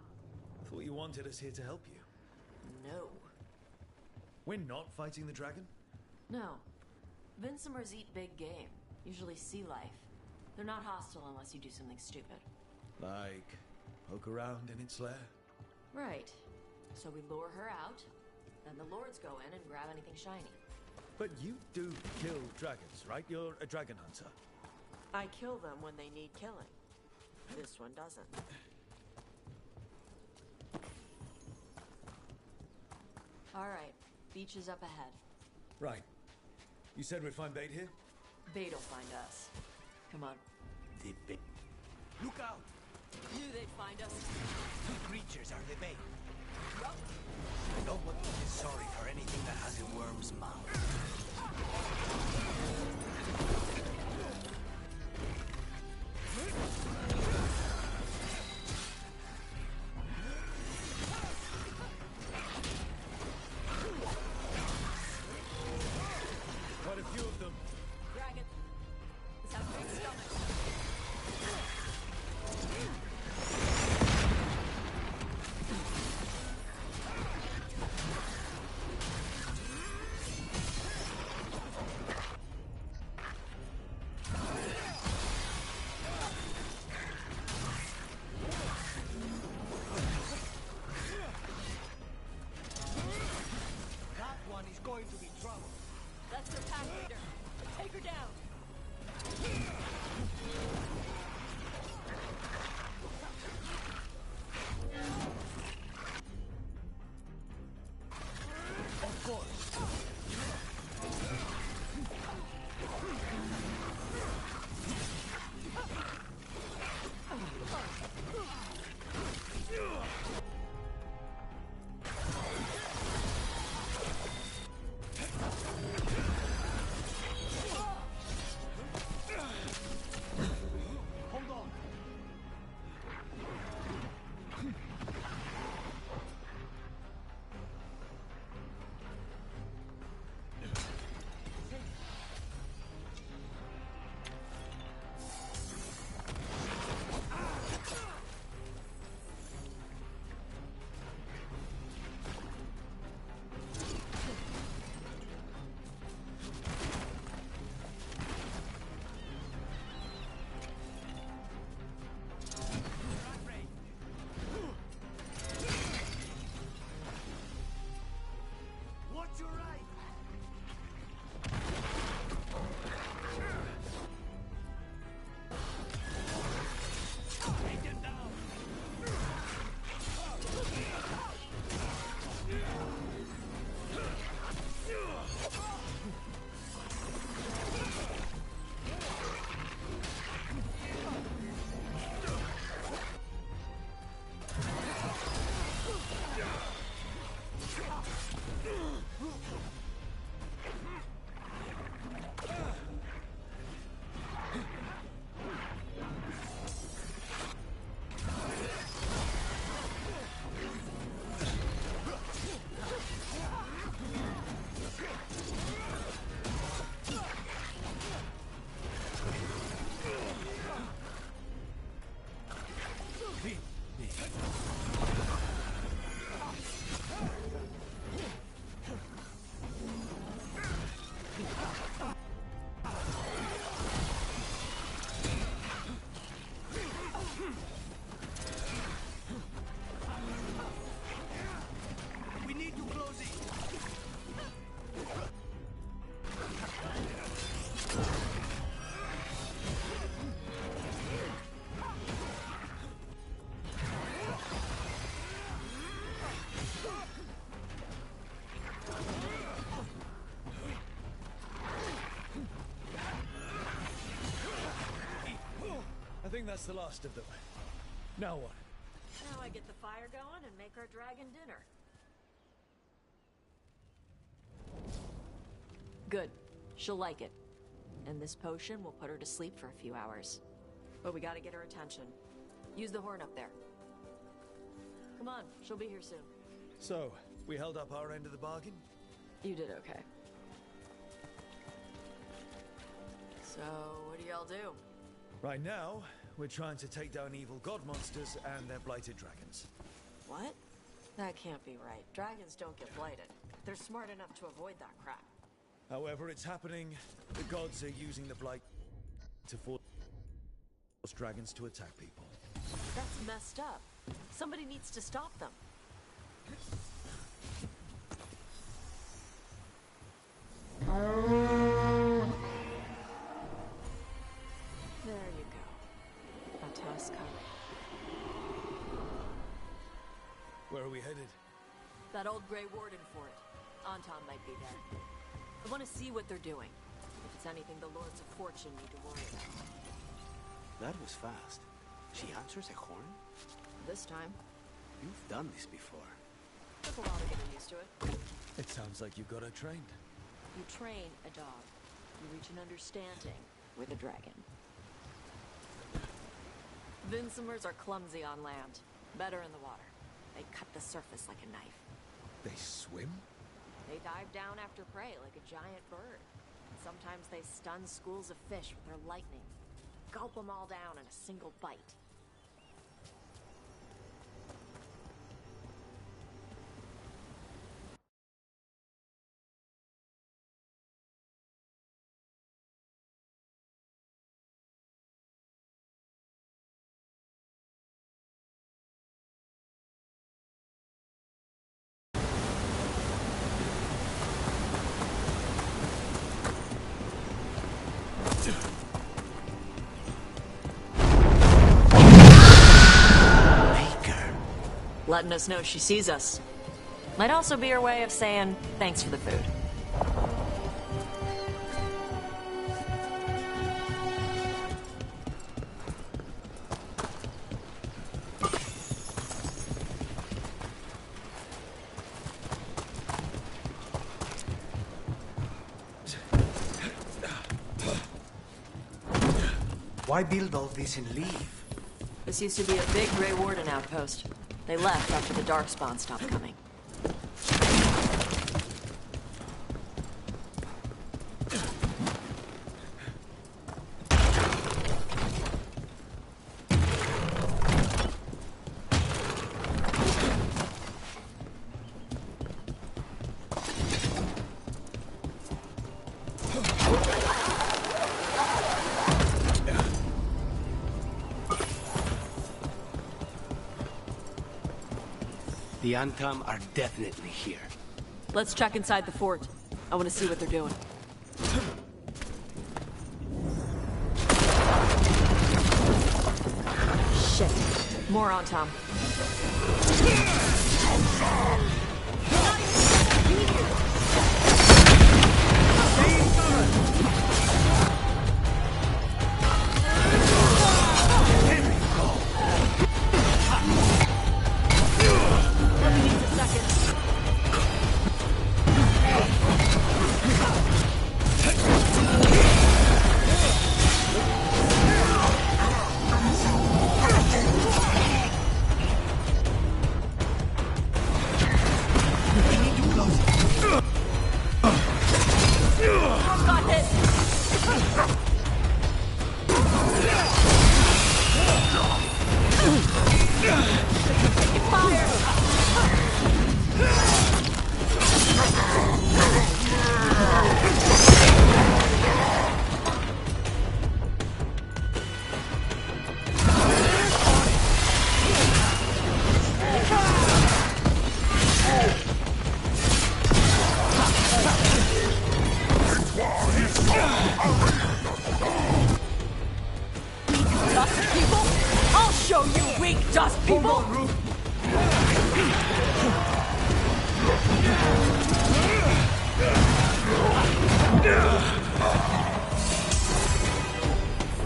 Thought you wanted us here to help you. No. We're not fighting the dragon? No. Vincimers eat big game. Usually sea life. They're not hostile unless you do something stupid. Like, poke around in its lair? Right. So we lure her out, then the Lords go in and grab anything shiny. But you do kill dragons, right? You're a dragon hunter. I kill them when they need killing. This one doesn't. Alright, beach is up ahead. Right. You said we'd find bait here? Bait'll find us. Come on. The bait. Look out! Knew they'd find us. Two creatures are the bait. Yup. No one is sorry for anything that has a worm's mouth. think that's the last of them. Now what? Now I get the fire going and make our dragon dinner. Good. She'll like it. And this potion will put her to sleep for a few hours. But we gotta get her attention. Use the horn up there. Come on, she'll be here soon. So, we held up our end of the bargain? You did okay. So, what do y'all do? Right now, we're trying to take down evil god monsters and their blighted dragons. What? That can't be right. Dragons don't get blighted. They're smart enough to avoid that crap. However, it's happening. The gods are using the blight to force dragons to attack people. That's messed up. Somebody needs to stop them. There you go. A toss coming. Where are we headed? That old Grey Warden fort. Anton might be there. I want to see what they're doing. If it's anything the Lords of Fortune need to worry about. That was fast. She answers a horn? This time. You've done this before. Took a while to get her used to it. It sounds like you got her trained. You train a dog. You reach an understanding with a dragon. Vincimers are clumsy on land. Better in the water. They cut the surface like a knife. They swim? They dive down after prey like a giant bird. And sometimes they stun schools of fish with their lightning. Gulp them all down in a single bite. Letting us know she sees us. Might also be her way of saying thanks for the food. Why build all this and leave? This used to be a big Grey Warden outpost. They left after the Darkspawn stopped coming. The Antam are definitely here. Let's check inside the fort. I want to see what they're doing. Shit. More on Tom.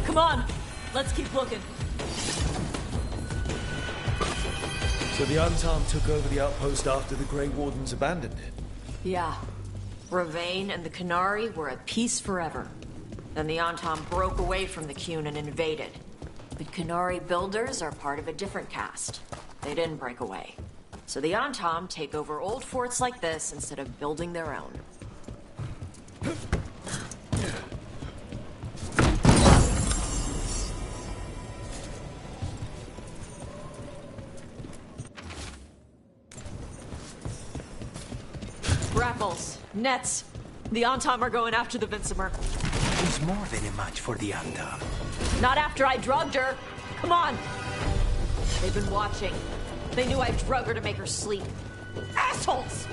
Come on, let's keep looking. So the Untarmed took over the outpost after the Grey Wardens abandoned it? Yeah. Ravain and the Canary were at peace forever. Then the Untarmed broke away from the Qun and invaded. The Canary builders are part of a different caste. They didn't break away. So the Untarmed take over old forts like this instead of building their own. Grapples, nets. The Antam are going after the Vincimer. He's more than a match for the Antam. Not after I drugged her. Come on. They've been watching. They knew I drug her to make her sleep. Assholes!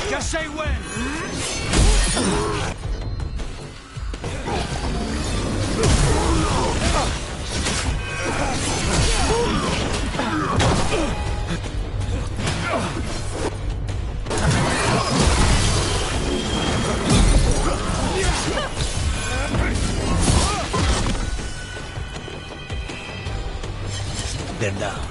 Just say when! They're down.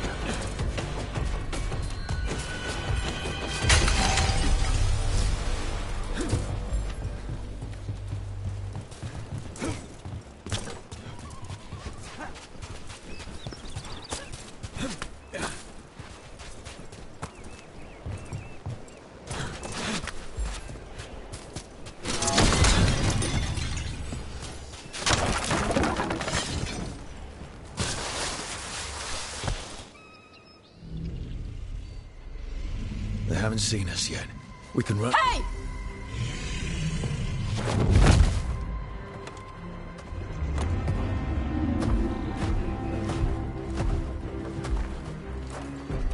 They haven't seen us yet. We can run. Hey!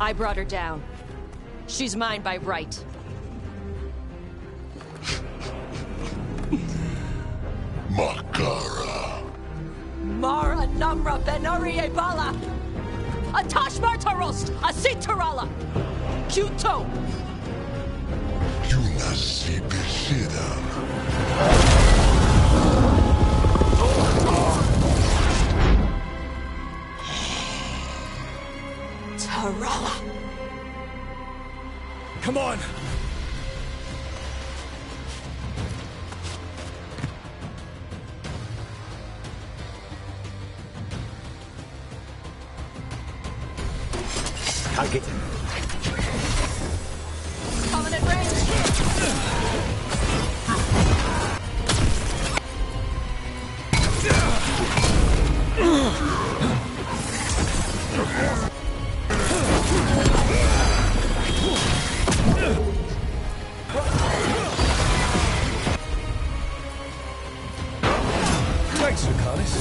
I brought her down. She's mine by right. Makara. Mara Namra Benari Bala! Atashmar Tarost! Asitarala! Kyuto! Yunasi Bishida. Tarala! Come on! Target. Coming at range. Thanks, Lucanus.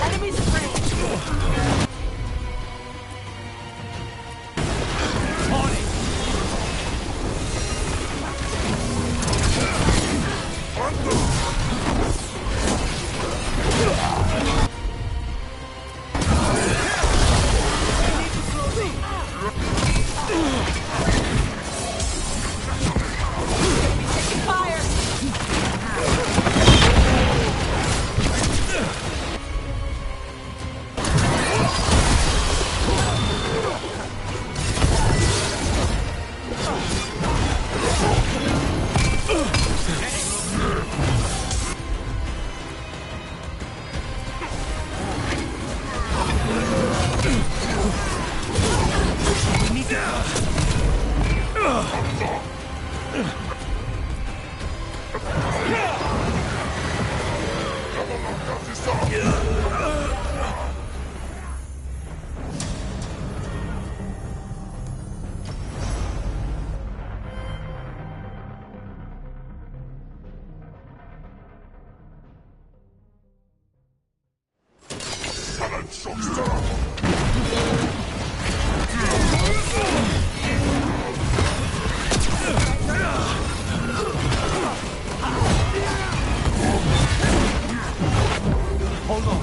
Enemies in range. On it. Hold on.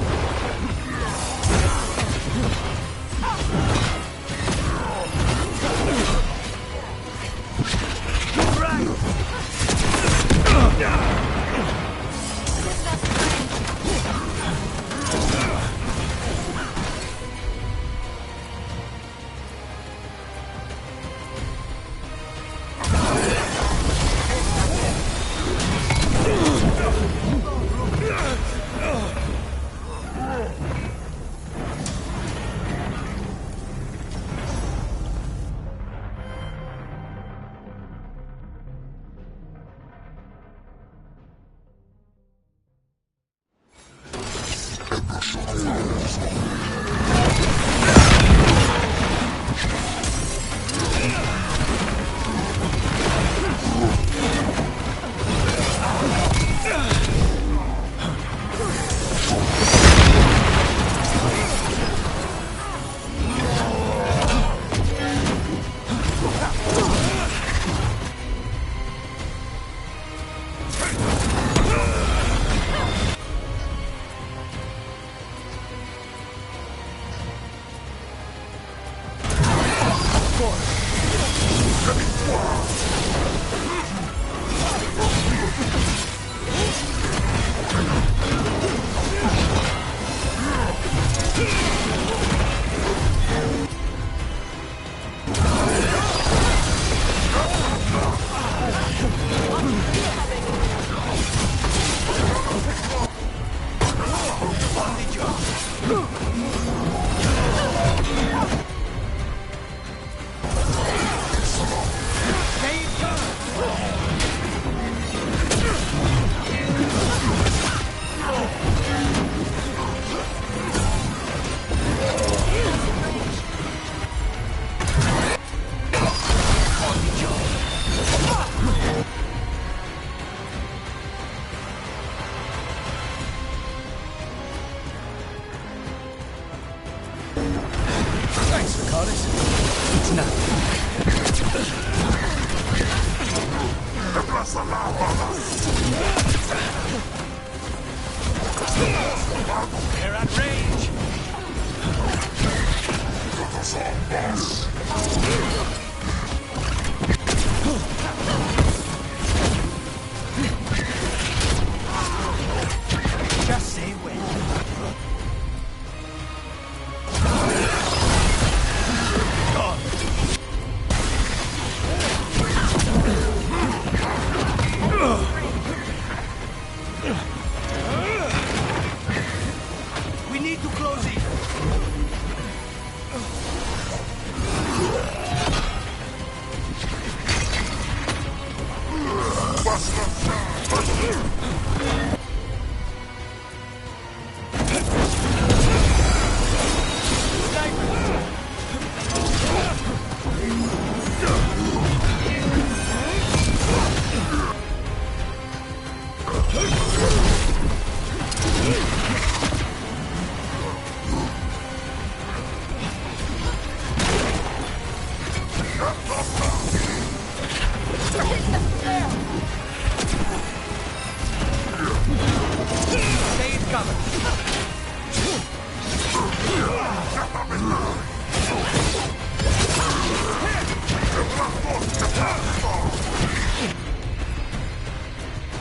Save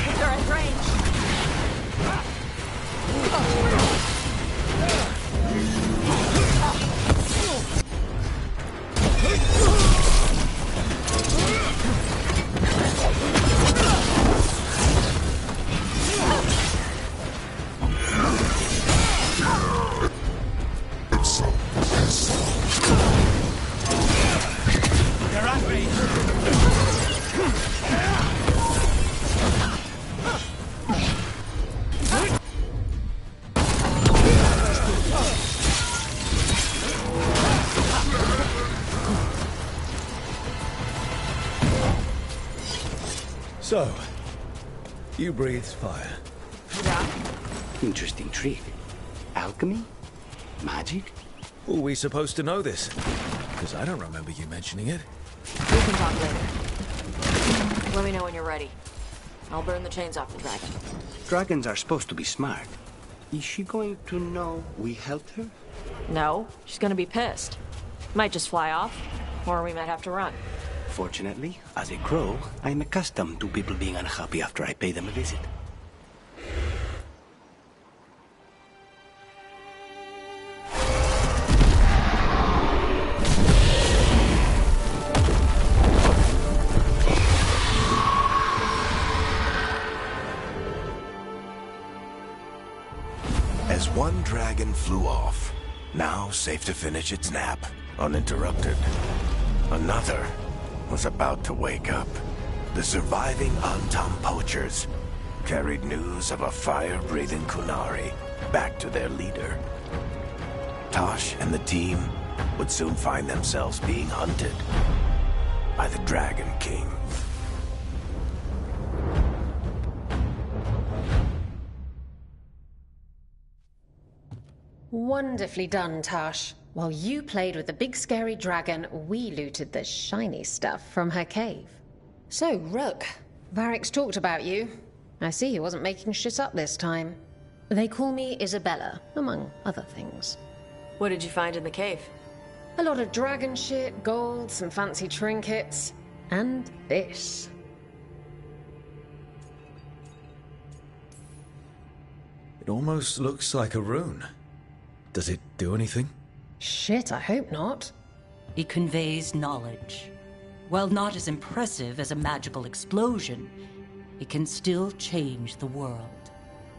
They're at range. They're at me! So, you breathed fire. Yeah. Interesting trick. Alchemy? Magic? Were we supposed to know this? Because I don't remember you mentioning it. We can talk later. Let me know when you're ready. I'll burn the chains off the dragon. Dragons are supposed to be smart. Is she going to know we helped her? No, she's gonna be pissed. Might just fly off, or we might have to run. Fortunately, as a crow, I'm accustomed to people being unhappy after I pay them a visit. As one dragon flew off, now safe to finish its nap, uninterrupted, another was about to wake up. The surviving Antam poachers carried news of a fire-breathing Kunari back to their leader. Tosh and the team would soon find themselves being hunted by the Dragon King. Wonderfully done, Tosh. While you played with the big scary dragon, we looted the shiny stuff from her cave. So, Rook, Varric's talked about you. I see he wasn't making shit up this time. They call me Isabella, among other things. What did you find in the cave? A lot of dragon shit, gold, some fancy trinkets, and this. It almost looks like a rune. Does it do anything? Shit, I hope not. It conveys knowledge. While not as impressive as a magical explosion, it can still change the world.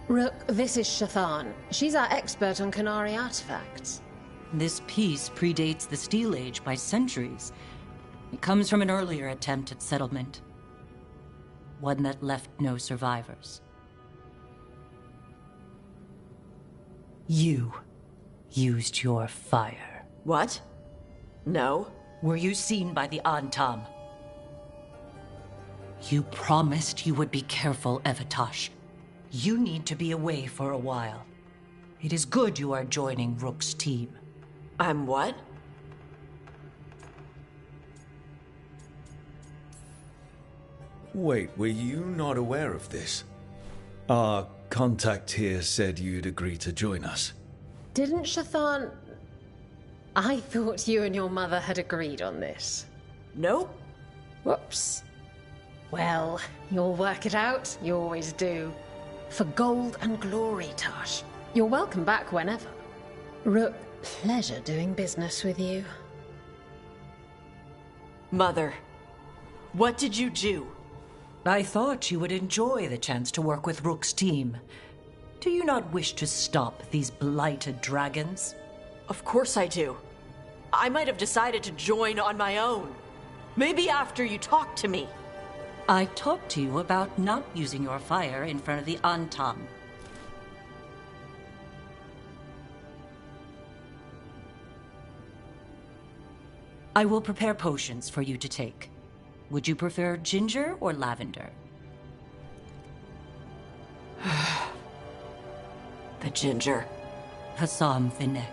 Rook, this is Shathan. She's our expert on Kunari artifacts. This piece predates the Steel Age by centuries. It comes from an earlier attempt at settlement. One that left no survivors. You used your fire. What? No. Were you seen by the Antam? You promised you would be careful, Evatosh. You need to be away for a while. It is good you are joining Rook's team. I'm what? Wait, were you not aware of this? Our contact here said you'd agree to join us. Didn't Shathan... I thought you and your mother had agreed on this. Nope. Whoops. Well, you'll work it out. You always do. For gold and glory, Tosh. You're welcome back whenever. Rook, pleasure doing business with you. Mother, what did you do? I thought you would enjoy the chance to work with Rook's team. Do you not wish to stop these blighted dragons? Of course I do. I might have decided to join on my own. Maybe after you talked to me. I talked to you about not using your fire in front of the Antam. I will prepare potions for you to take. Would you prefer ginger or lavender? The ginger. Hassam Finek.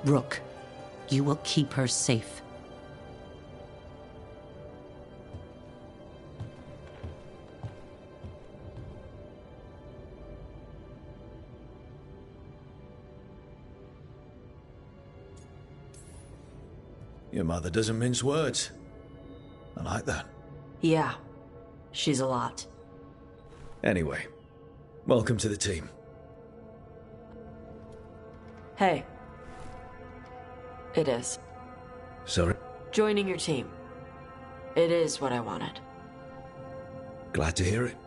Rook, you will keep her safe. Your mother doesn't mince words. I like that. Yeah, she's a lot. Anyway, welcome to the team. Hey. It is. Sorry? Joining your team. It is what I wanted. Glad to hear it.